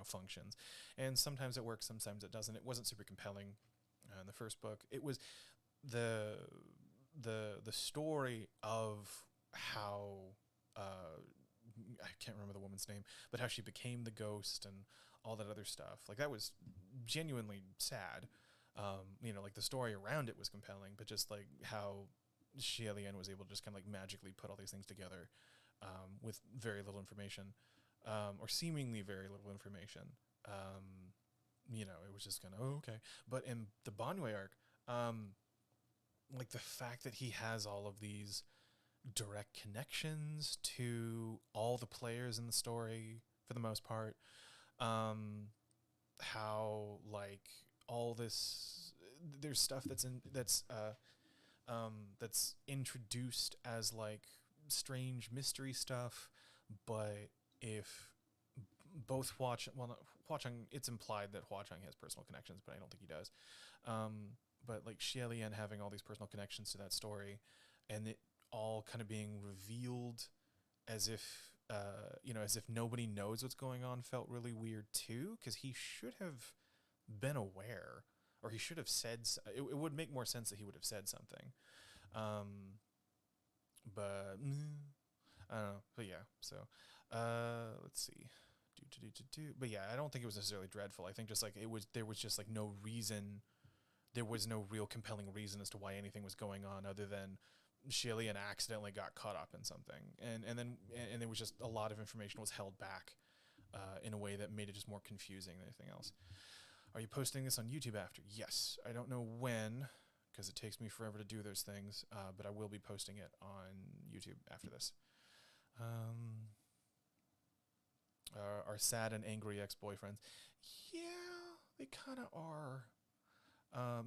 functions. And sometimes it works, sometimes it doesn't. It wasn't super compelling in the first book. It was the the story of how I can't remember the woman's name, but how she became the ghost and all that other stuff. Like that was genuinely sad. Like the story around it was compelling, but just like how Xie Lian was able to just kind of like magically put all these things together with very little information, or seemingly very little information. It was just kind of, oh, okay. But in the Banwei arc, like the fact that he has all of these direct connections to all the players in the story for the most part, how like all this, there's stuff that's introduced as like strange mystery stuff, but if both Hua Cheng, it's implied that Hua Cheng has personal connections, but I don't think he does. But like Xie Lian having all these personal connections to that story, and it all kind of being revealed as if as if nobody knows what's going on, felt really weird too, because he should have been aware, or he should have said. It would make more sense that he would have said something. But I don't know. But yeah, so let's see. But yeah, I don't think it was necessarily dreadful. I think just like there was just like no reason. There was no real compelling reason as to why anything was going on, other than Xie Lian accidentally got caught up in something, and there was just a lot of information was held back in a way that made it just more confusing than anything else. Are you posting this on YouTube after? Yes. I don't know when, because it takes me forever to do those things, but I will be posting it on YouTube after this. Our sad and angry ex-boyfriends. Yeah, they kind of are.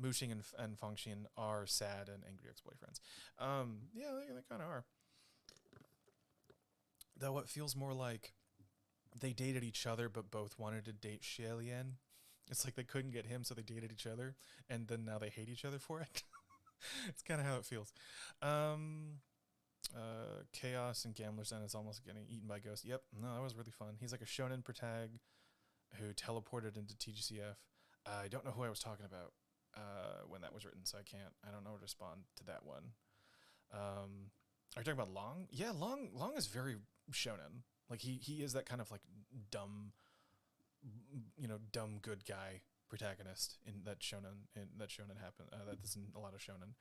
Muxing and Fangxin are sad and angry ex-boyfriends. Yeah, they kind of are. Though it feels more like they dated each other, but both wanted to date Xie Lian. It's like they couldn't get him, so they dated each other, and then now they hate each other for it. It's kind of how it feels. Chaos and Gambler's Den is almost getting eaten by ghosts. Yep, no, that was really fun. He's like a shonen protag who teleported into TGCF. I don't know who I was talking about when that was written, so I don't know where to respond to that one. Are you talking about Long? Yeah, Long is very shonen. Like he is that kind of like dumb, dumb good guy protagonist in that shonen. Happen. That's in a lot of shonen.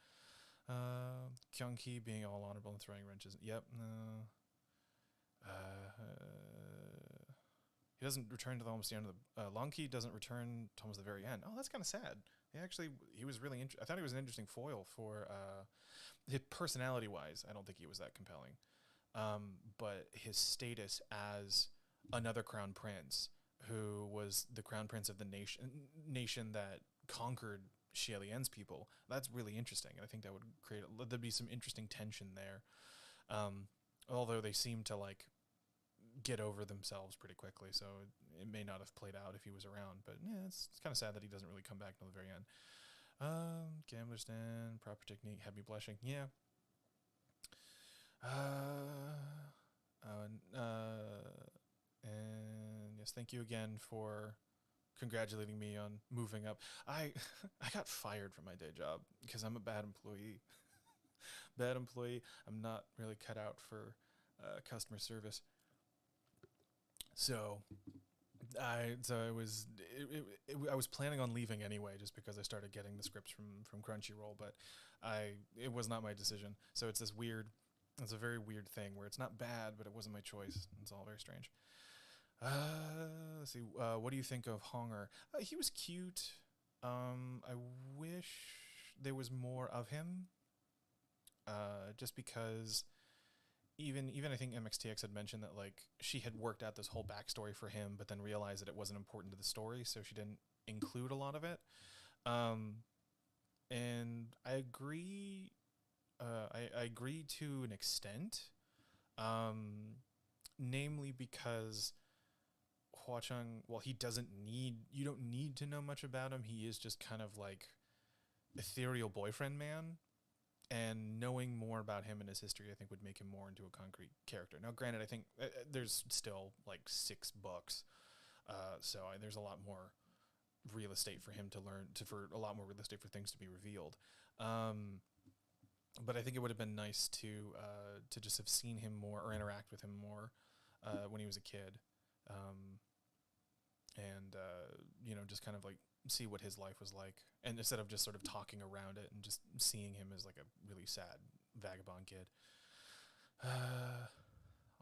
Kyungki being all honorable and throwing wrenches. Yep. He doesn't return to almost the end of the... Longkey doesn't return to almost the very end. Oh, that's kind of sad. He was really... I thought he was an interesting foil for... his personality-wise, I don't think he was that compelling. But his status as another crown prince, who was the crown prince of the nation that conquered Xie Lian's people, that's really interesting. And I think that would there'd be some interesting tension there. Although they seem to like get over themselves pretty quickly, so it may not have played out if he was around. But yeah, it's kind of sad that he doesn't really come back till the very end. Gambler's Den, proper technique, had me blushing. Yeah. And yes, thank you again for congratulating me on moving up. I got fired from my day job because I'm a bad employee. I'm not really cut out for customer service. So I was planning on leaving anyway, just because I started getting the scripts from Crunchyroll, but it was not my decision. So it's a very weird thing where it's not bad, but it wasn't my choice. It's all very strange. Let's see. What do you think of Honger? He was cute. I wish there was more of him. Just because even I think MXTX had mentioned that like she had worked out this whole backstory for him, but then realized that it wasn't important to the story, so she didn't include a lot of it. And I agree. I agree to an extent. Namely because Hua Cheng, well, you don't need to know much about him. He is just kind of like ethereal boyfriend man. And knowing more about him and his history, I think, would make him more into a concrete character. Now, granted, I think there's still like 6 books, there's a lot more real estate for him to learn, for a lot more real estate for things to be revealed. But I think it would have been nice to just have seen him more or interact with him more when he was a kid, and just kind of like see what his life was like, and instead of just sort of talking around it and just seeing him as like a really sad vagabond kid.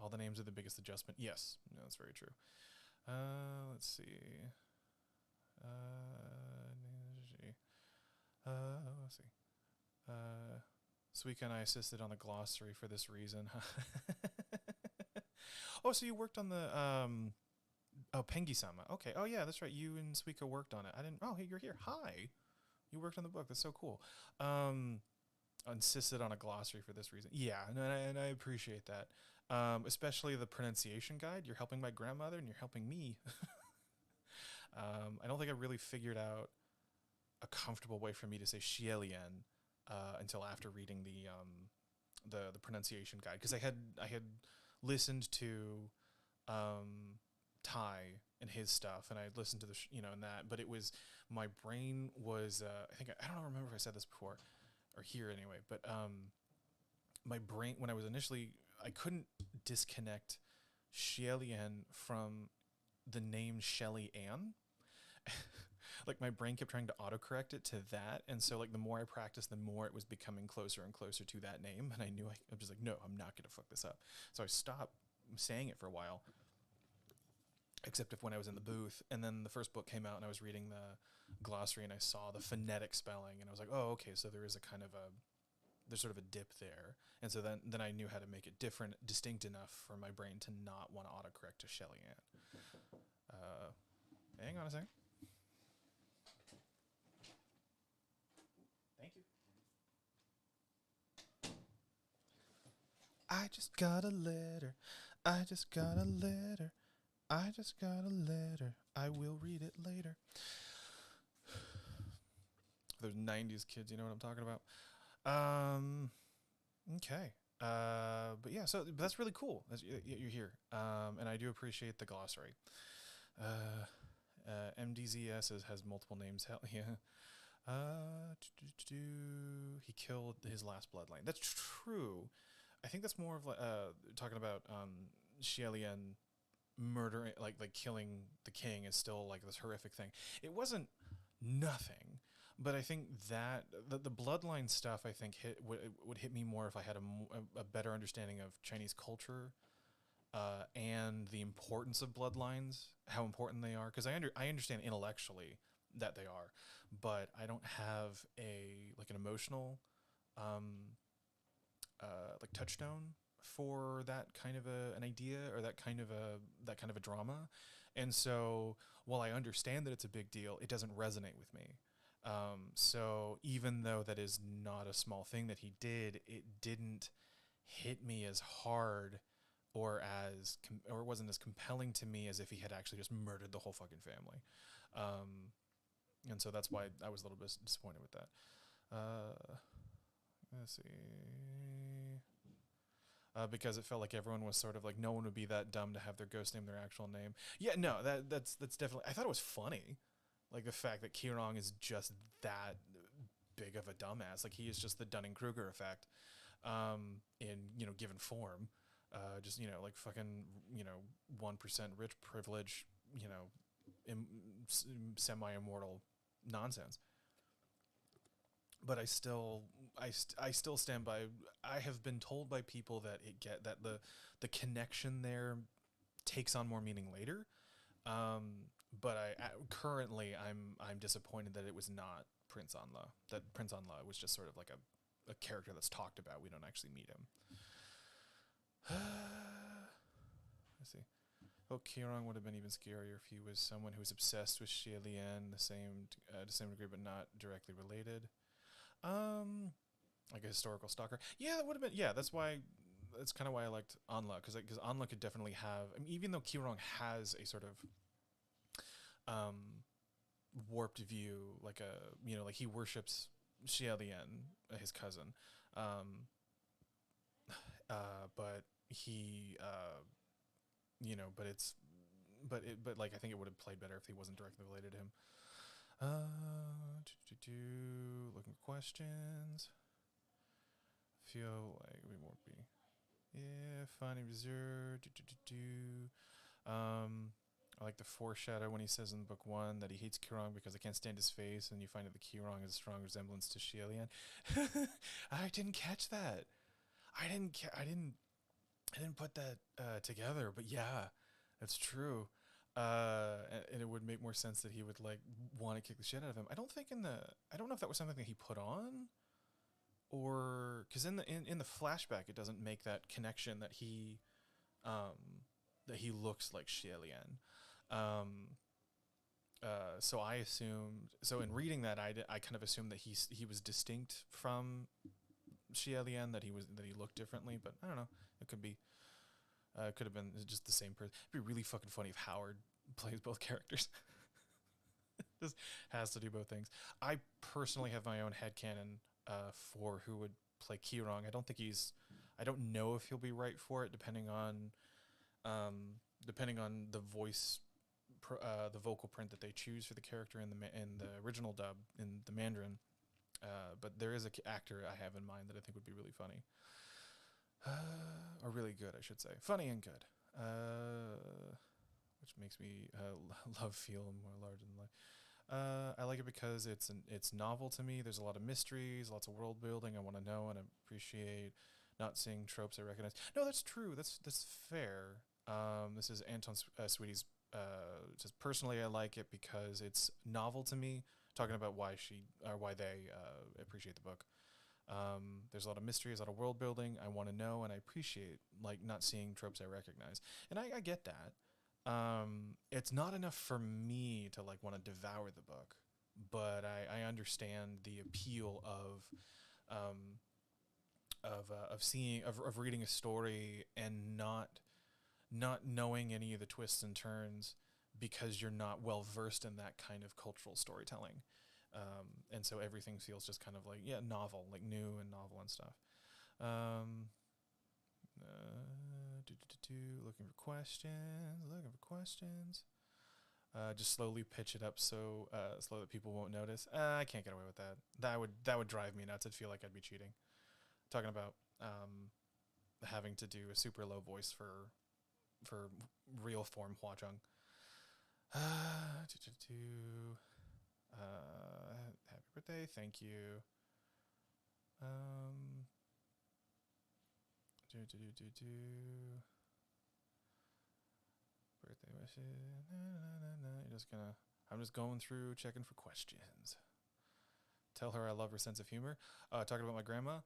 All the names are the biggest adjustment. Yes, no, that's very true. Let's see. Let's see. Suika and I assisted on the glossary for this reason. Oh, so you worked on the Pengi-sama. Okay. Oh yeah, that's right. You and Suika worked on it. I didn't. Oh, hey, you're here. Hi. You worked on the book. That's so cool. Insisted on a glossary for this reason. Yeah, and I appreciate that. Especially the pronunciation guide. You're helping my grandmother, and you're helping me. I don't think I really figured out a comfortable way for me to say Xielian until after reading the pronunciation guide, because I had listened to Tai and his stuff, and I had listened to the and that, but it was, my brain was I don't remember if I said this before or here anyway, but my brain, when I was initially, I couldn't disconnect Xielian from the name Shelly Ann. Like my brain kept trying to autocorrect it to that, and so like the more I practiced, the more it was becoming closer and closer to that name, and I knew I was just like, no, I'm not gonna fuck this up. So I stopped saying it for a while, except if when I was in the booth, and then the first book came out and I was reading the glossary and I saw the phonetic spelling, and I was like, oh, okay, so there is a kind of there's sort of a dip there, and so then I knew how to make it different, distinct enough for my brain to not want to autocorrect to Shelly Ann. Hang on a second. Thank you. I just got a letter. I just got a letter. I just got a letter. I will read it later. Those 90s kids, you know what I'm talking about. Okay. But yeah, so that's really cool. You're here. And I do appreciate the glossary. MDZS has multiple names. Hell yeah. He killed his last bloodline. That's true. I think that's more of like talking about Xielian murdering, like killing the king is still like this horrific thing. It wasn't nothing, but I think that the bloodline stuff, I think would hit me more if I had a better understanding of Chinese culture and the importance of bloodlines, how important they are. Because I understand intellectually that they are, but I don't have an emotional like touchstone for that kind of an idea, or that kind of a drama. And so while I understand that it's a big deal, it doesn't resonate with me. So even though that is not a small thing that he did, it didn't hit me as hard or it wasn't as compelling to me as if he had actually just murdered the whole fucking family. And so that's why I was a little bit disappointed with that. Let's see. Because it felt like everyone was sort of like, no one would be that dumb to have their ghost name their actual name. Yeah, no, that's definitely. I thought it was funny, like the fact that Kirong is just that big of a dumbass. Like he is just the Dunning-Kruger effect, in given form. Just like fucking 1% rich privilege, semi-immortal nonsense. But I still stand by. I have been told by people that the connection there takes on more meaning later. But currently I'm disappointed that it was not Prince Anla. That Prince Anla was just sort of like a character that's talked about. We don't actually meet him. Let's see. Oh, Kirong would have been even scarier if he was someone who was obsessed with Xie Lian, to the same degree, but not directly related. Like a historical stalker. Yeah, that would have been. Yeah, that's kind of why I liked Anla, because Anla could definitely have. I mean, even though Kirong has a sort of warped view, like a, like he worships Xie Lian, his cousin, um, but he, but but like I think it would have played better if he wasn't directly related to him. Looking for questions. Feel like we won't be. Yeah, finding reserve. I like the foreshadow when he says in book 1 that he hates Kirong because I can't stand his face, and you find out that Kirong has a strong resemblance to Xie Lian. I didn't catch that. I didn't put that together, but yeah, that's true. And it would make more sense that he would like want to kick the shit out of him. I don't know if that was something that he put on, or because in the flashback it doesn't make that connection that he looks like Xie Lian. So I assumed. So in reading that, I kind of assumed that he was distinct from Xie Lian, that he looked differently. But I don't know. It could be. It could have been just the same person. It'd be really fucking funny if Howard plays both characters. Just has to do both things. I personally have my own headcanon for who would play Kirong. I don't know if he'll be right for it, depending on the voice, the vocal print that they choose for the character in the original dub in the Mandarin. But there is an actor I have in mind that I think would be really funny. Or really good, I should say. Funny and good. Which makes me love feel more larger than life. I like it because it's novel to me. There's a lot of mysteries, lots of world building I want to know and appreciate. Not seeing tropes I recognize. No, that's true. That's fair. This is Anton Sweetie's. Says personally, I like it because it's novel to me. Talking about why they appreciate the book. There's a lot of mysteries, a lot of world building I want to know, and I appreciate like not seeing tropes I recognize, and I get that. It's not enough for me to like want to devour the book, but I understand the appeal of reading a story and not knowing any of the twists and turns because you're not well versed in that kind of cultural storytelling. And so everything feels just kind of like, novel, like new and novel and stuff. Looking for questions. Just slowly pitch it up so slow that people won't notice. I can't get away with that. That would drive me nuts. I'd feel like I'd be cheating. Talking about having to do a super low voice for real form Hua Cheng. Happy birthday, thank you. Birthday wishes. I'm just going through checking for questions. Tell her I love her sense of humor. Talking about my grandma.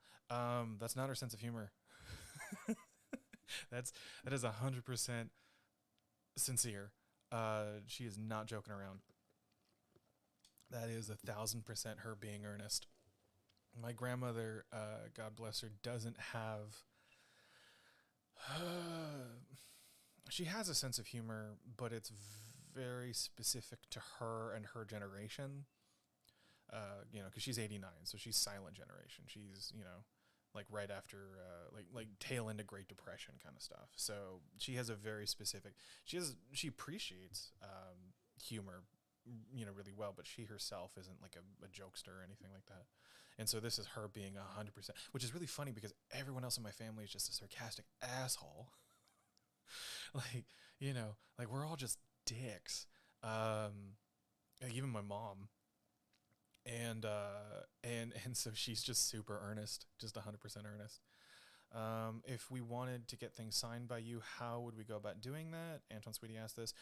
That's not her sense of humor. That is 100% sincere. She is not joking around. That is 1,000% her being earnest. My grandmother, God bless her, doesn't have. She has a sense of humor, but it's very specific to her and her generation. Because she's 89, so she's silent generation. She's like right after like tail end of Great Depression kind of stuff. So she has a very specific. She appreciates humor, really well, but she herself isn't like a jokester or anything like that. And so this is her being 100%, which is really funny because everyone else in my family is just a sarcastic asshole. Like, like we're all just dicks. Like even my mom. And so she's just super earnest, just 100% earnest. If we wanted to get things signed by you, how would we go about doing that? Anton Sweetie asked this.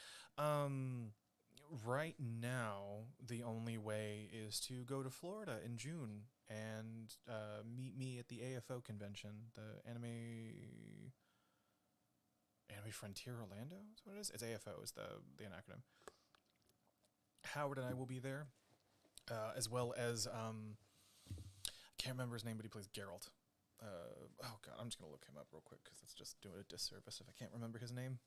Right now, the only way is to go to Florida in June and meet me at the AFO convention, the Anime Frontier Orlando. Is what it is. It's AFO is the acronym. Howard and I will be there, as well as I can't remember his name, but he plays Geralt. Oh god, I'm just gonna look him up real quick because that's just doing a disservice if I can't remember his name.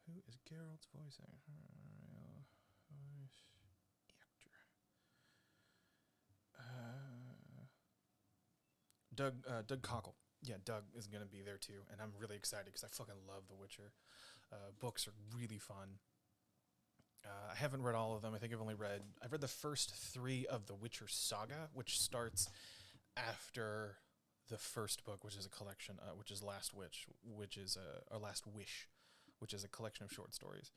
Who is Geralt's voice actor? Doug Cockle. Yeah, Doug is gonna be there too, and I'm really excited because I fucking love The Witcher. Books are really fun. I haven't read all of them. I think I've read the first 3 of the Witcher saga, which starts after the first book, which is a collection, which is Last Witch, which is or Last Wish, which is a collection of short stories.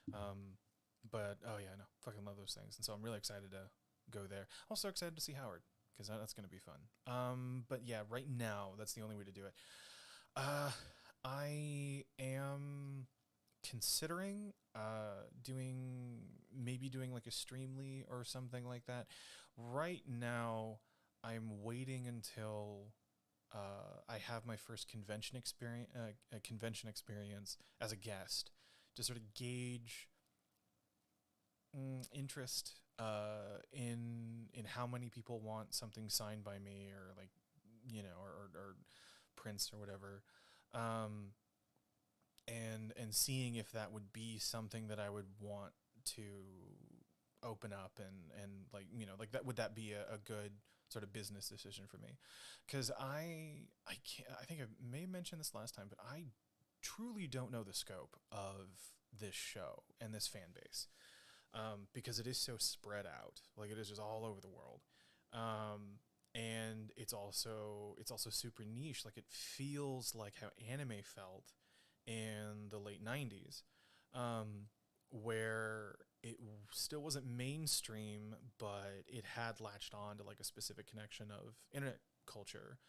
But oh yeah, no, fucking love those things, and so I'm really excited to go there. Also excited to see Howard because that's gonna be fun. But yeah, right now that's the only way to do it. I am considering doing like a Streamly or something like that. Right now, I'm waiting until I have my first convention experience as a guest to sort of gauge interest in how many people want something signed by me, or like, or prints or whatever. Um, and seeing if that would be something that I would want to open up, and like, like that, would that be a good sort of business decision for me? Because I can't, I think I may have mentioned this last time, but I truly don't know the scope of this show and this fan base, because it is so spread out. Like, it is just all over the world. And it's also super niche. Like, it feels like how anime felt in the late 90s, where it still wasn't mainstream, but it had latched on to like a specific connection of internet culture.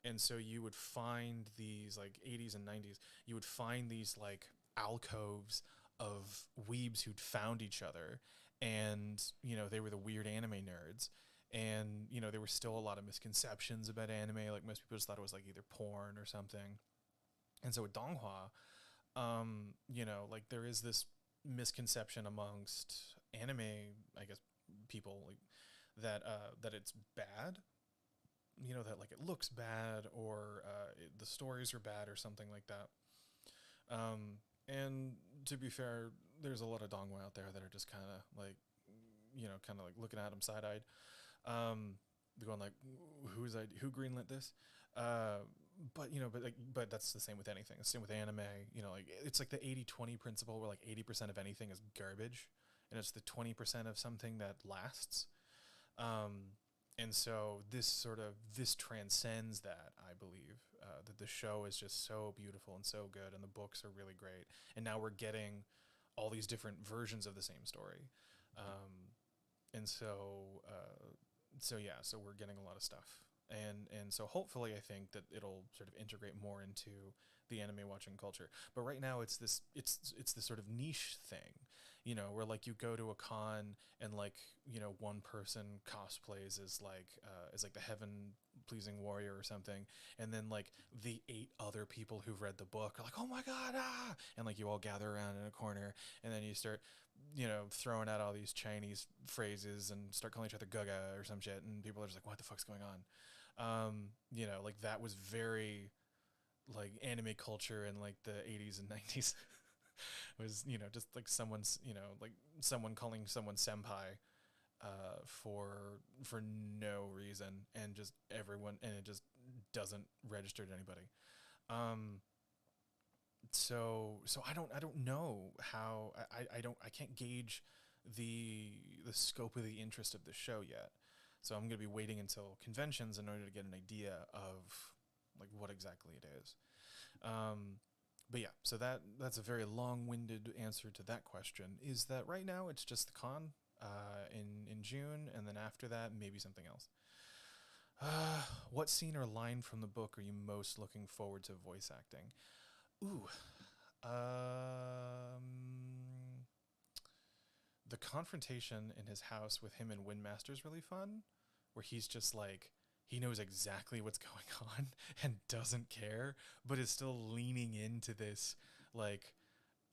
And so you would find these, like, 80s and 90s, you would find these like alcoves of weebs who'd found each other, and they were the weird anime nerds. And there were still a lot of misconceptions about anime. Like, most people just thought it was like either porn or something. And so with Donghua, like, there is this misconception amongst anime, I guess, people, like, that it's bad. That like it looks bad, or the stories are bad or something like that. And to be fair, there's a lot of Donghua out there that are just kind of like, kind of like looking at him side-eyed, going like, who greenlit this? But that's the same with anything. It's the same with anime. Like, it's like the 80-20 principle, where like 80% of anything is garbage, and it's the 20% of something that lasts. And so this transcends that, I believe, that the show is just so beautiful and so good, and the books are really great. And now we're getting all these different versions of the same story. And so yeah, so we're getting a lot of stuff. And so hopefully, I think that it'll sort of integrate more into the anime watching culture. But right now, it's this sort of niche thing, where like you go to a con, and like, one person cosplays as like the heaven pleasing warrior or something, and then like the 8 other people who've read the book are like, oh my god, ah, and like you all gather around in a corner, and then you start throwing out all these Chinese phrases and start calling each other gaga or some shit, and people are just like, what the fuck's going on? Like, that was very like anime culture in like the 80s and 90s. It was, just like like someone calling someone senpai for no reason, and just everyone, and it just doesn't register to anybody. So I don't know how, I can't gauge the scope of the interest of the show yet. So I'm going to be waiting until conventions in order to get an idea of like what exactly it is. But yeah, so that's a very long-winded answer to that question. Is that right now it's just the con in June, and then after that maybe something else. What scene or line from the book are you most looking forward to voice acting? Ooh, the confrontation in his house with him and Windmaster is really fun, where he's just like, he knows exactly what's going on and doesn't care, but is still leaning into this, like,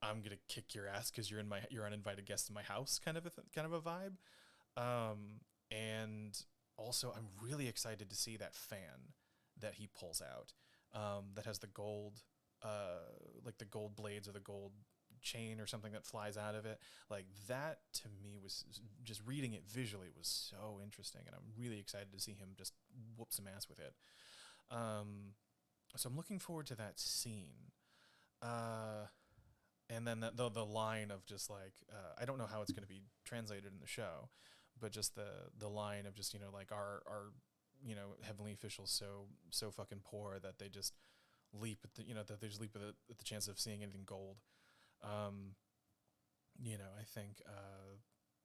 I'm gonna kick your ass because you're uninvited guest in my house, kind of a vibe. And also, I'm really excited to see that fan that he pulls out. that has the gold, like the gold blades or the gold chain or something that flies out of it. Like that to me was just reading it visually was so interesting, and I'm really excited to see him just whoop some ass with it. So I'm looking forward to that scene. And then the line of just like I don't know how it's going to be translated in the show, but just the line of just like our heavenly officials so fucking poor that they just leap at the that they just leap at the chance of seeing anything gold. I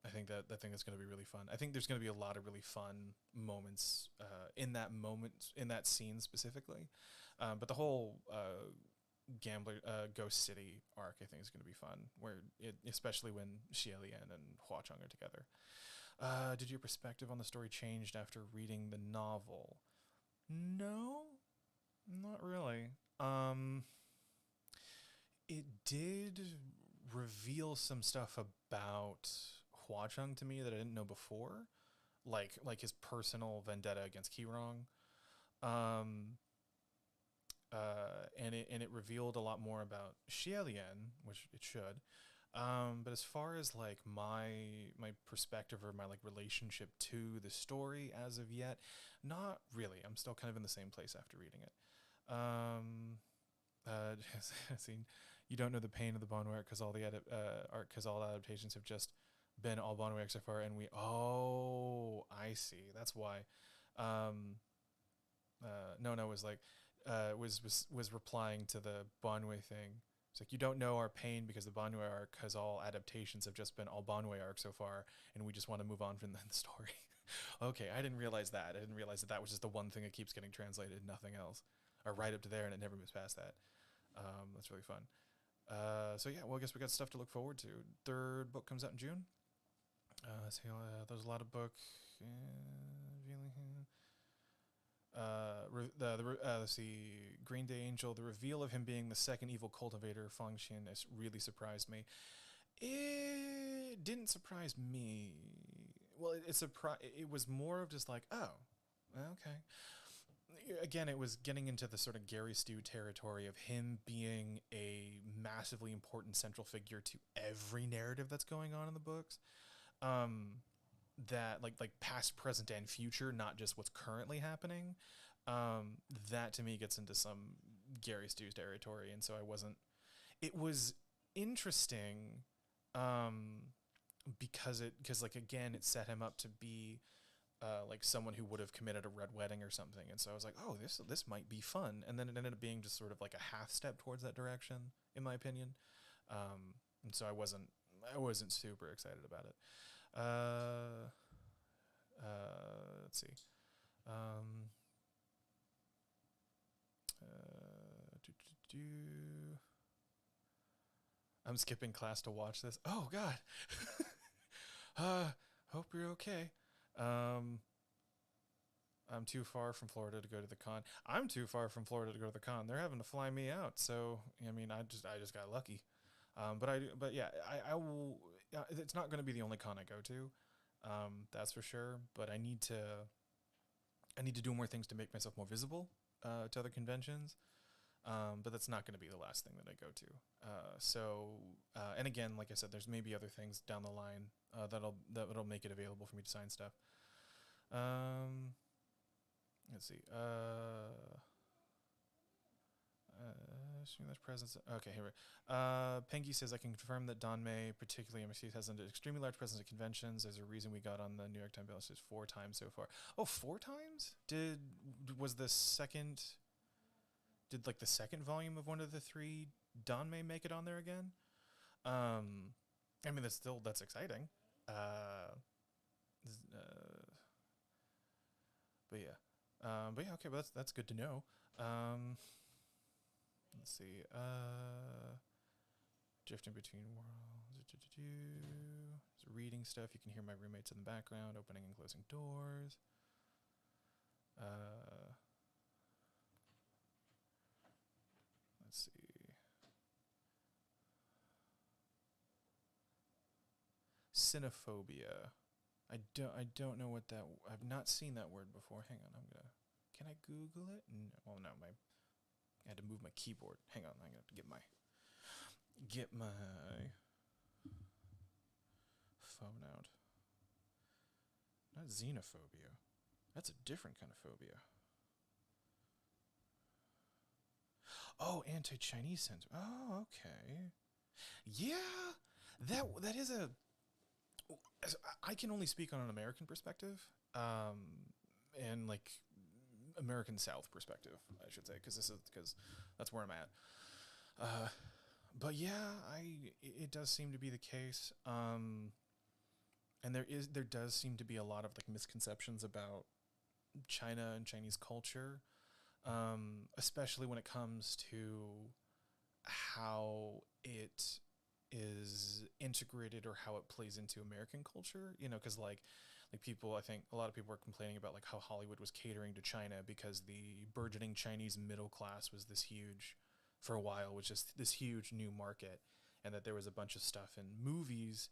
think that thing is going to be really fun. I think there's going to be a lot of really fun moments in that scene specifically, but the whole Gambler Ghost City arc I think is going to be fun. Especially when Xie Lian and Hua Cheng are together. Did your perspective on the story changed after reading the novel? No, not really. It did reveal some stuff about Hua Cheng to me that I didn't know before, like his personal vendetta against Qirong. Um, and it revealed a lot more about Xie Lian, which it should. But as far as like my perspective or my like relationship to the story as of yet, not really. I'm still kind of in the same place after reading it. See, you don't know the pain of the Bonware arc because all adaptations have just been all Bonware arcs so far, and I see. That's why. No was like was replying to the Bonway thing. It's like, you don't know our pain because the Bonway arc has all adaptations have just been all Bonway arc so far, and we just want to move on from the story. Okay, I didn't realize that. I didn't realize that was just the one thing that keeps getting translated, nothing else. Or right up to there, and it never moves past that. That's really fun. So yeah, well, I guess we got stuff to look forward to. Third book comes out in June. There's a lot of book. Let's see, Green Day Angel. The reveal of him being the second evil cultivator, Feng Xin, has really surprised me. It didn't surprise me. Well, it was more of just like, oh, okay. Again, it was getting into the sort of Gary Stu territory of him being a massively important central figure to every narrative that's going on in the books. That like past, present, and future, not just what's currently happening. That to me gets into some Gary Stu's territory, and so it was interesting, because like again it set him up to be like someone who would have committed a red wedding or something, and so I was like, oh, this might be fun, and then it ended up being just sort of like a half step towards that direction, in my opinion, and so I wasn't super excited about it. Let's see. I'm skipping class to watch this. Oh God. Hope you're okay. I'm too far from Florida to go to the con. I'm too far from Florida to go to the con. They're having to fly me out. So I mean, I just got lucky. But yeah, I will. It's not going to be the only con I go to. That's for sure. But I need to do more things to make myself more visible to other conventions. But that's not going to be the last thing that I go to. And again, like I said, there's maybe other things down the line that'll make it available for me to sign stuff. Let's see. Extremely large presence. Okay, here we go. Pengi says, I can confirm that Don May, particularly MSC, has an extremely large presence at conventions. There's a reason we got on the New York Times list 4 times so far. Oh, 4 times? Did the second volume of one of the 3 Don May make it on there again? I mean, that's exciting. But yeah, okay, but that's good to know. Let's see. Drifting between worlds. Reading stuff. You can hear my roommates in the background opening and closing doors. Let's see. Cynophobia. I don't know what that. I've not seen that word before. Hang on. Can I Google it? No, well, no. I had to move my keyboard. Hang on, I got to get my phone out. Not xenophobia. That's a different kind of phobia. Oh, anti-Chinese sense. Oh, okay. Yeah, that is a. I can only speak on an American perspective, and like American South perspective, I should say, because that's where I'm at. But yeah, it does seem to be the case. And there does seem to be a lot of like misconceptions about China and Chinese culture, especially when it comes to how it is integrated or how it plays into American culture. You know, because like people, I think a lot of people are complaining about like how Hollywood was catering to China because the burgeoning Chinese middle class was this huge, for a while, was just this huge new market, and that there was a bunch of stuff in movies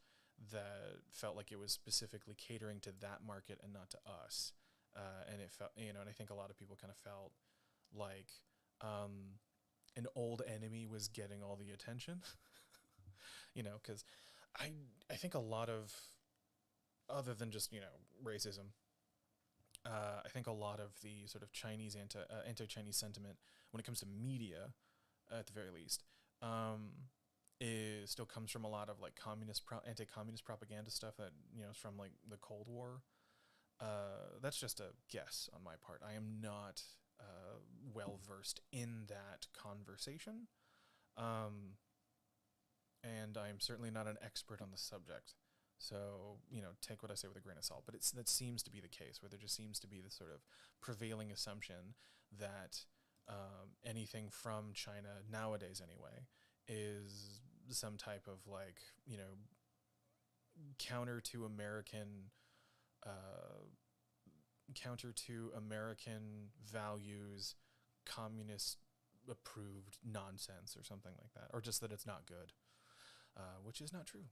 that felt like it was specifically catering to that market and not to us. And it felt, you know, and I think a lot of people kind of felt like an old enemy was getting all the attention, you know, because I think a lot of, other than just, you know, racism, I think a lot of the sort of Chinese anti-Chinese sentiment when it comes to media, at the very least, still comes from a lot of like anti-communist propaganda stuff that, you know, is from like the Cold War. That's just a guess on my part. I am not well versed in that conversation, and I am certainly not an expert on the subject. So, you know, take what I say with a grain of salt. But that seems to be the case, where there just seems to be this sort of prevailing assumption that anything from China nowadays, anyway, is some type of like, you know, counter to American values, communist approved nonsense or something like that, or just that it's not good, which is not true.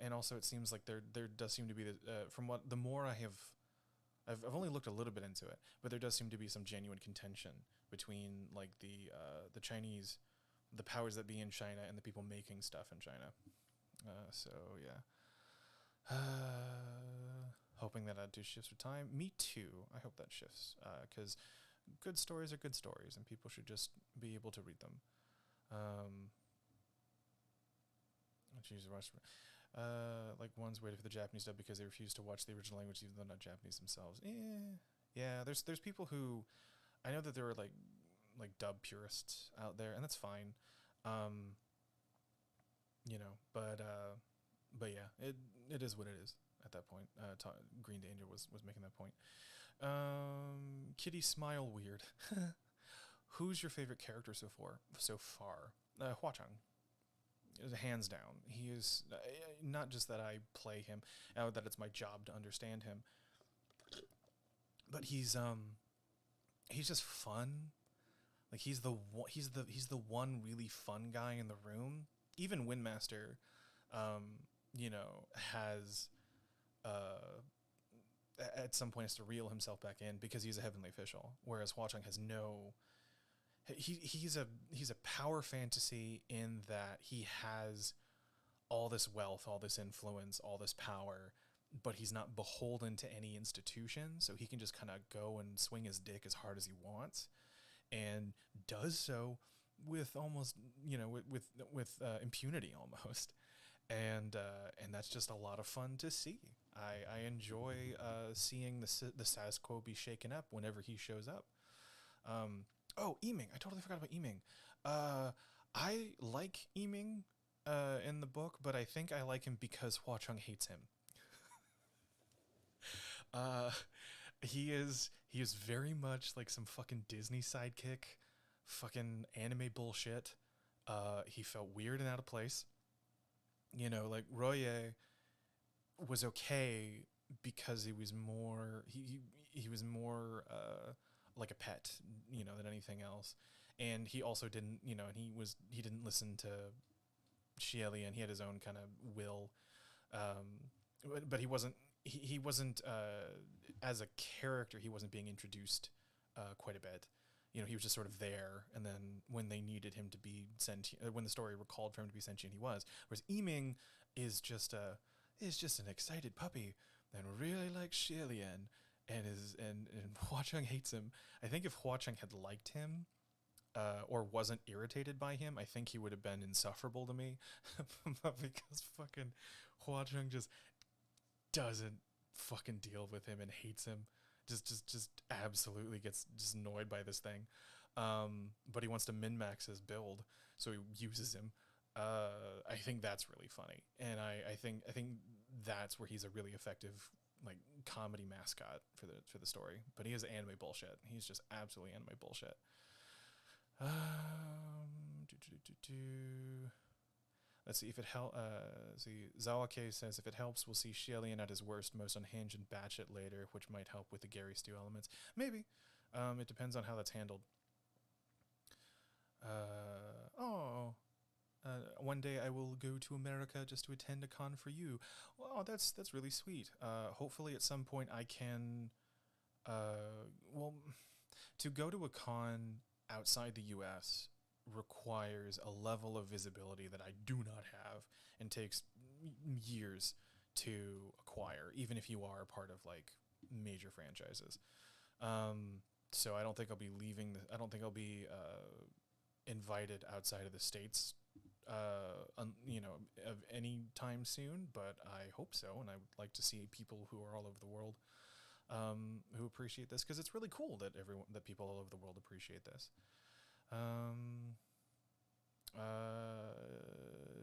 And also, it seems like there does seem to be from what the more I've only looked a little bit into it, but there does seem to be some genuine contention between like the Chinese, the powers that be in China, and the people making stuff in China. So yeah, hoping that shifts with time. Me too. I hope that shifts, because good stories are good stories, and people should just be able to read them. Like one's waited for the Japanese dub because they refuse to watch the original language, even though not Japanese themselves. Yeah. There's people who, I know that there are like dub purists out there, and that's fine. You know, but yeah, it is what it is at that point. Green Danger was making that point. Kitty Smile Weird. Who's your favorite character so far? Hua Cheng. Hands down. He is, not just that I play him, that it's my job to understand him, but he's just fun. Like he's the one really fun guy in the room. Even Windmaster, you know, has at some point has to reel himself back in because he's a heavenly official, whereas Hua Cheng has no. He's a power fantasy in that he has all this wealth, all this influence, all this power, but he's not beholden to any institution, so he can just kind of go and swing his dick as hard as he wants, and does so with almost, you know, with impunity almost, and that's just a lot of fun to see. I enjoy seeing the status quo be shaken up whenever he shows up. Oh, Yiming. I totally forgot about Yiming. I like Yiming in the book, but I think I like him because Hua Cheng hates him. He is very much like some fucking Disney sidekick, fucking anime bullshit. He felt weird and out of place. You know, like Roye was okay because he was more he was more like a pet, you know, than anything else. And he also didn't, you know, and he didn't listen to Shieli, and he had his own kind of will. But he wasn't as a character, he wasn't being introduced quite a bit. you know, he was just sort of there, and then when they needed him to be sentient, when the story recalled for him to be sentient, he was. Whereas Eming is just an excited puppy that really likes Xilian, and Hua Cheng hates him. I think if Hua Cheng had liked him, or wasn't irritated by him, I think he would have been insufferable to me. But because fucking Hua Cheng just doesn't fucking deal with him and hates him, just absolutely gets just annoyed by this thing. But he wants to min-max his build, so he uses him. I think that's really funny, and I think that's where he's a really effective like comedy mascot for the story. But he is anime bullshit. He's just absolutely anime bullshit. Let's see if it helps. See, Zawake says if it helps, we'll see Xilian at his worst, most unhinged and batshit later, which might help with the Gary Stew elements. Maybe. It depends on how that's handled. One day I will go to America just to attend a con for you. Well, that's really sweet. Hopefully at some point I can. Well, to go to a con outside the U.S. requires a level of visibility that I do not have and takes years to acquire, even if you are part of like major franchises. So I don't think I'll be leaving. I don't think I'll be invited outside of the States, you know, of any time soon. But I hope so, and I would like to see people who are all over the world who appreciate this, because it's really cool that people all over the world appreciate this.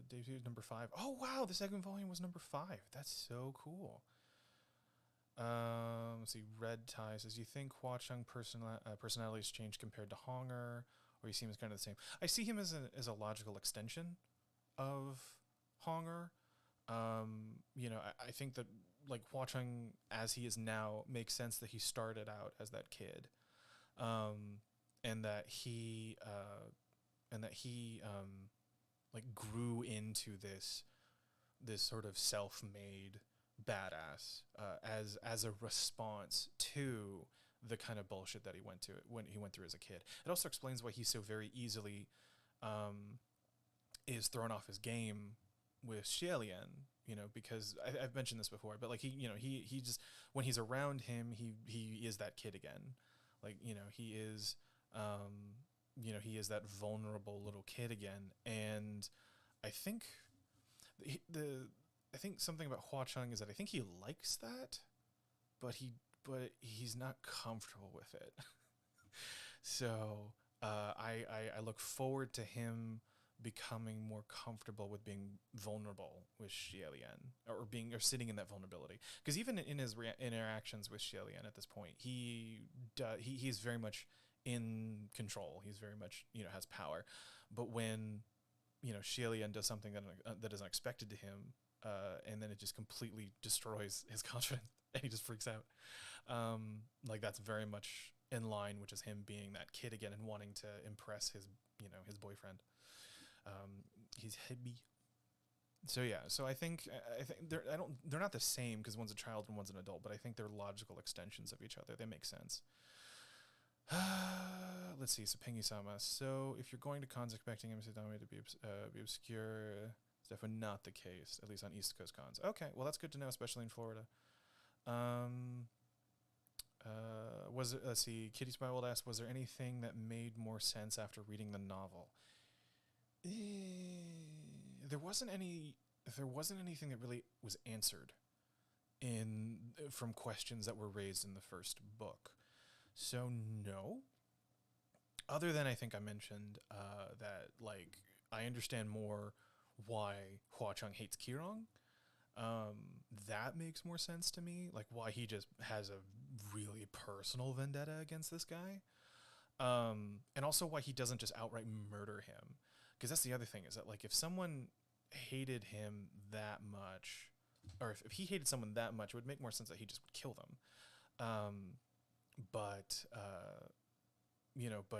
Debut number 5. Oh wow, the second volume was number 5. That's so cool. Let's see. Red Tie says, you think Hua Cheng personality has changed compared to Honger, or he seems kind of the same? I see him as a logical extension of Honger. You know, I think that like Hua Cheng as he is now makes sense that he started out as that kid, and that he like grew into this sort of self-made badass as a response to the kind of bullshit that he went through as a kid. It also explains why he so very easily is thrown off his game with Xilian, you know, because I've mentioned this before, but like he just, when he's around him, he is that kid again. Like, you know, he is that vulnerable little kid again. And I think I think something about Hua Cheng is that I think he likes that, but he's not comfortable with it. So I look forward to him becoming more comfortable with being vulnerable with Xilian, or sitting in that vulnerability. Because even in his interactions with Xilian at this point, he's very much in control. He's very much, you know, has power. But when, you know, Xilian does something that is unexpected to him, and then it just completely destroys his confidence, and he just freaks out. Like that's very much in line, which is him being that kid again and wanting to impress his boyfriend. He's hippie. So yeah, so I think they're not the same because one's a child and one's an adult, but I think they're logical extensions of each other. They make sense. Let's see, Sapingi-sama. So if you're going to cons expecting Amsterdam to be obscure, it's definitely not the case, at least on East Coast cons. Okay, well that's good to know, especially in Florida. Let's see, Kitty Spywold asked, was there anything that made more sense after reading the novel? There wasn't anything that really was answered from questions that were raised in the first book. So no. Other than I think I mentioned that like I understand more why Hua Cheng hates Kirong. That makes more sense to me, like why he just has a really personal vendetta against this guy. And also why he doesn't just outright murder him. Because that's the other thing, is that like if someone hated him that much, or if he hated someone that much, it would make more sense that he just would kill them. But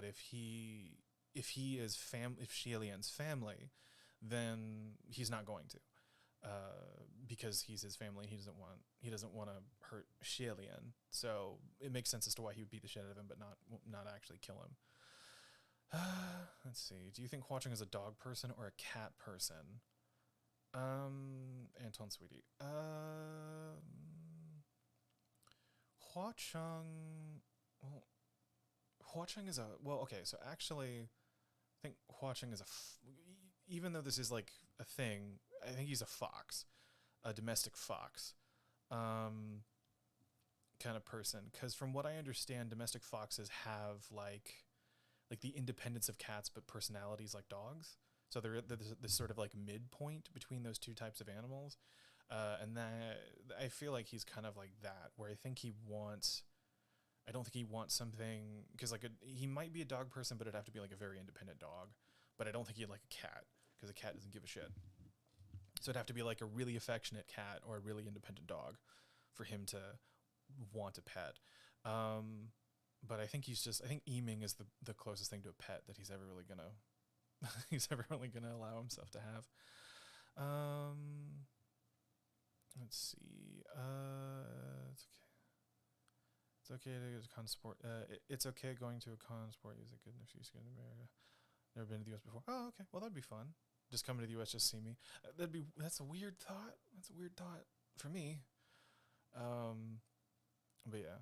if he is if Xilian's family, then he's not going to. because he's his family. He doesn't want to hurt Xielian. So it makes sense as to why he would beat the shit out of him, but not actually kill him. Let's see. Do you think Hua Cheng is a dog person or a cat person? Anton Sweetie. Hua Cheng. Well, Hua Cheng is a. Well, okay. So actually, I think Hua Cheng is even though this is like a thing, I think he's a fox, a domestic fox, kind of person. Because from what I understand, domestic foxes have like the independence of cats, but personalities like dogs. So they're this sort of like midpoint between those two types of animals, and that I feel like he's kind of like that, where I think he wants. I don't think he wants something because he might be a dog person, but it'd have to be like a very independent dog. But I don't think he'd like a cat because a cat doesn't give a shit. So it'd have to be like a really affectionate cat or a really independent dog for him to want a pet. But I think I think Eming is the closest thing to a pet that he's ever really gonna allow himself to have. Let's see. It's okay to go to con sport. It's okay going to a con sport. Is it good if she's going to America? Never been to the U.S. before. Oh, okay. Well, that'd be fun. Just come to the U.S. Just see me. That's a weird thought. That's a weird thought for me. But yeah.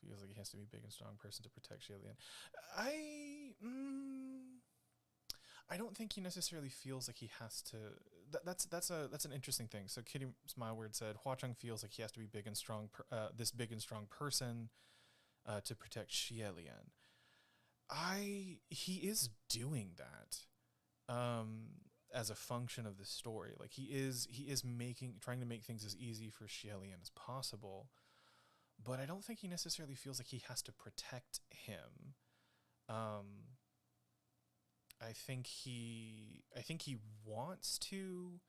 Feels like he has to be a big and strong person to protect Xielian. I don't think he necessarily feels like he has to. That's an interesting thing. So Kitty Smileward said Hua Cheng feels like he has to be big and strong. This big and strong person to protect Xielian. He is doing that as a function of the story. Like he is trying to make things as easy for Xielian as possible. But I don't think he necessarily feels like he has to protect him. I think he wants to,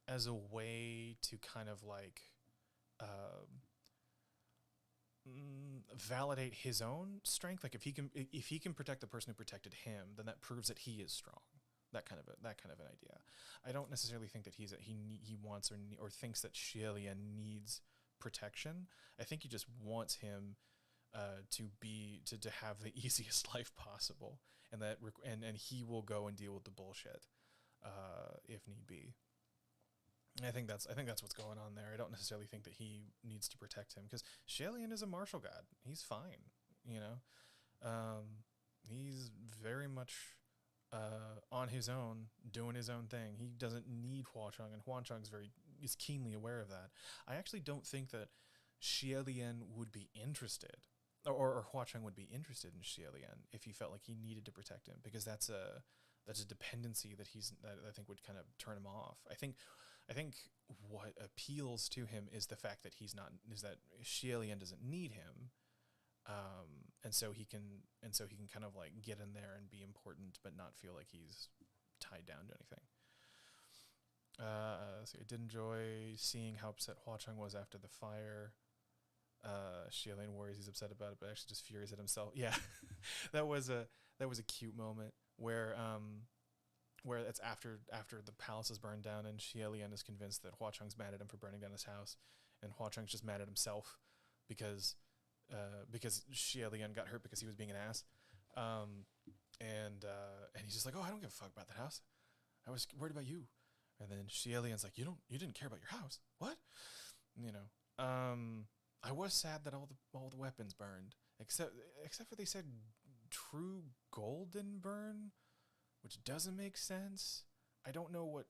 as a way to kind of like validate his own strength. Like if he can protect the person who protected him, then that proves that he is strong. That kind of an idea. I don't necessarily think that he wants or thinks that Xielian needs protection. I think he just wants him to have the easiest life possible, and that and he will go and deal with the bullshit if need be. And I think that's what's going on there. I don't necessarily think that he needs to protect him because Xielian is a martial god. He's fine, you know. He's very much on his own, doing his own thing. He doesn't need Hua Cheng, and Hua Cheng is keenly aware of that. I actually don't think that Xielian would be interested, or Hua Cheng would be interested in Xielian if he felt like he needed to protect him, because that's a dependency that I think would kind of turn him off. I think what appeals to him is the fact that that Xielian doesn't need him. And so he can kind of like get in there and be important, but not feel like he's tied down to anything. So I did enjoy seeing how upset Hua Cheng was after the fire. Xielian worries he's upset about it, but actually just furious at himself. Yeah, that was a cute moment where it's after the palace is burned down, and Xielian is convinced that Hua Cheng's mad at him for burning down his house, and Hua Cheng's just mad at himself because Xielian got hurt because he was being an ass, and he's just like, oh, I don't give a fuck about that house. I was worried about you. And then Xielian's like, you didn't care about your house. What? You know. I was sad that all the weapons burned, except for they said true gold didn't burn, which doesn't make sense. I don't know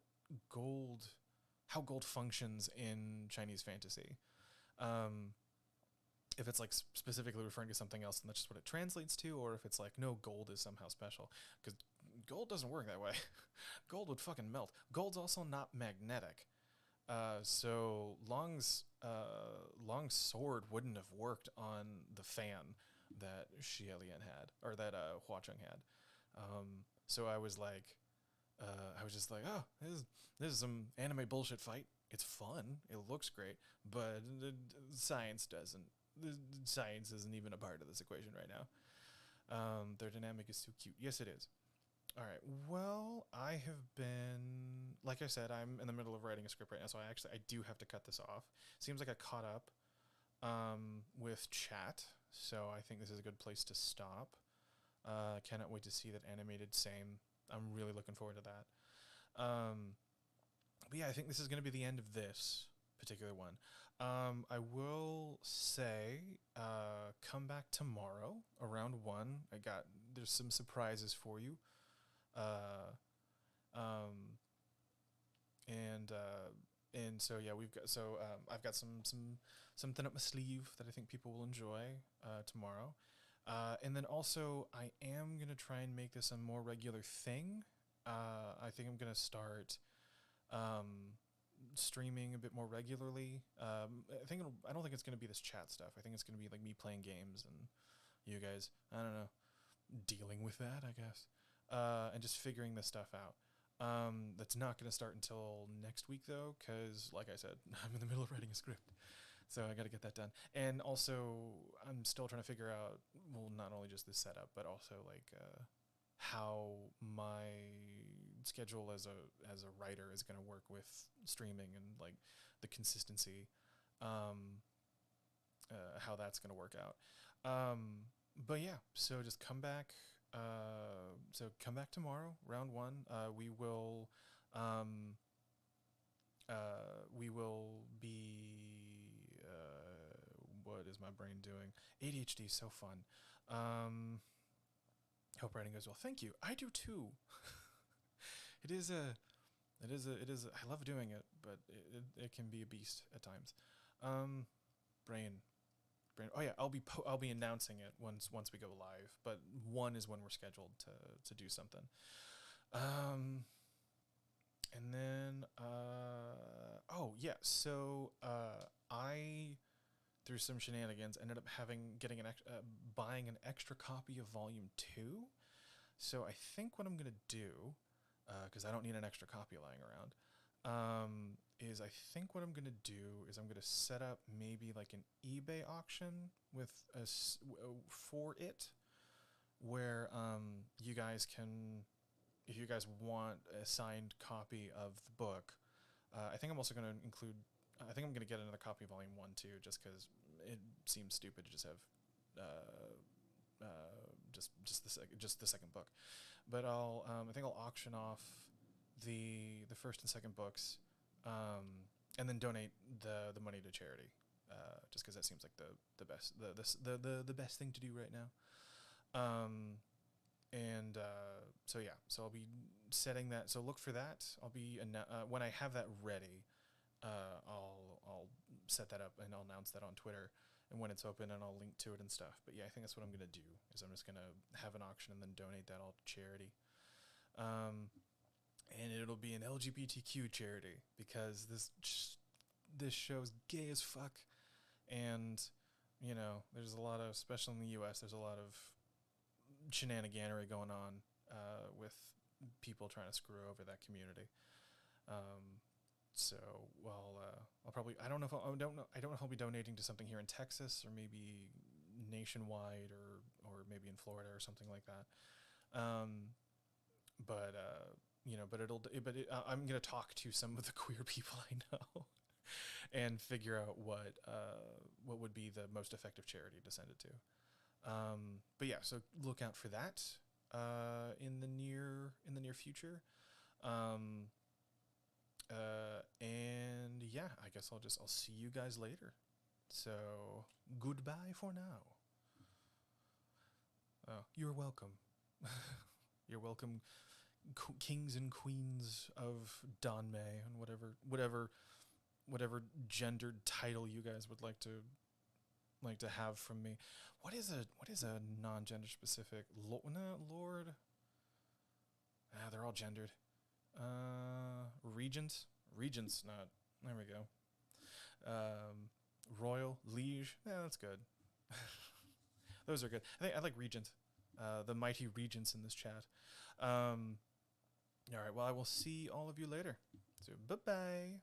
how gold functions in Chinese fantasy. If it's like specifically referring to something else, and that's just what it translates to, or if it's like, no, gold is somehow special, because gold doesn't work that way. Gold would fucking melt. Gold's also not magnetic. So Long's sword wouldn't have worked on the fan that Xielian had, or that Hua Cheng had. So I was just like, oh, this is some anime bullshit fight. It's fun. It looks great, but science isn't even a part of this equation right now. Their dynamic is too cute. Yes, it is. All right. Well, I have been, like I said, I'm in the middle of writing a script right now, so I do have to cut this off. Seems like I caught up with chat, so I think this is a good place to stop. Cannot wait to see that animated. Same. I'm really looking forward to that. But yeah, I think this is going to be the end of this particular one. I will say, come back tomorrow around 1. There's some surprises for you. Uh, um, and so yeah, I've got something up my sleeve that I think people will enjoy tomorrow. And then also, I am gonna try and make this a more regular thing. I think I'm gonna start streaming a bit more regularly. I don't think it's gonna be this chat stuff. I think it's gonna be like me playing games and you guys, I don't know, dealing with that, I guess, and just figuring this stuff out. That's not going to start until next week, though, because, like I said, I'm in the middle of writing a script. So I got to get that done. And also, I'm still trying to figure out, well, not only just the setup, but also, like, how my schedule as a writer is going to work with streaming and, like, the consistency, how that's going to work out. But yeah, so just come back. So come back tomorrow, round 1. We will be. What is my brain doing? ADHD is so fun. Hope writing goes well. Thank you. I do too. It is a. I love doing it, but it can be a beast at times. Brain. Oh yeah, I'll be announcing it once we go live. But 1 is when we're scheduled to do something. And then oh yeah, so I through some shenanigans ended up buying an extra copy of Volume 2. So I think what I'm gonna do, because I don't need an extra copy lying around, is I think what I'm going to do is I'm going to set up maybe like an eBay auction with for it, where you guys can, if you guys want a signed copy of the book, I think I'm also going to include, I think I'm going to get another copy of Volume 1 too, just because it seems stupid to just have just the second book. But I think I'll auction off the first and second books, and then donate the money to charity, just because that seems like the best thing to do right now. So yeah, so I'll be setting that. So look for that. I'll be when I have that ready, I'll set that up and I'll announce that on Twitter and when it's open, and I'll link to it and stuff. But yeah, I think that's what I'm gonna do. Is I'm just gonna have an auction and then donate that all to charity. And it'll be an LGBTQ charity, because this show's gay as fuck, and there's a lot of, especially in the U.S., there's a lot of shenaniganery going on with people trying to screw over that community. So, well, I don't know if I'll be donating to something here in Texas or maybe nationwide or maybe in Florida or something like that. I'm gonna talk to some of the queer people I know and figure out what would be the most effective charity to send it to. But yeah, so look out for that in the near future. And yeah, I guess I'll see you guys later. So goodbye for now. You're welcome. You're welcome, kings and queens of Donmei and whatever gendered title you guys would like to have from me. What is a non-gender specific Lord? They're all gendered. Regents, not. There we go. Royal, liege. Yeah, that's good. Those are good. I like regent. The mighty regents in this chat. All right. Well, I will see all of you later. So bye bye.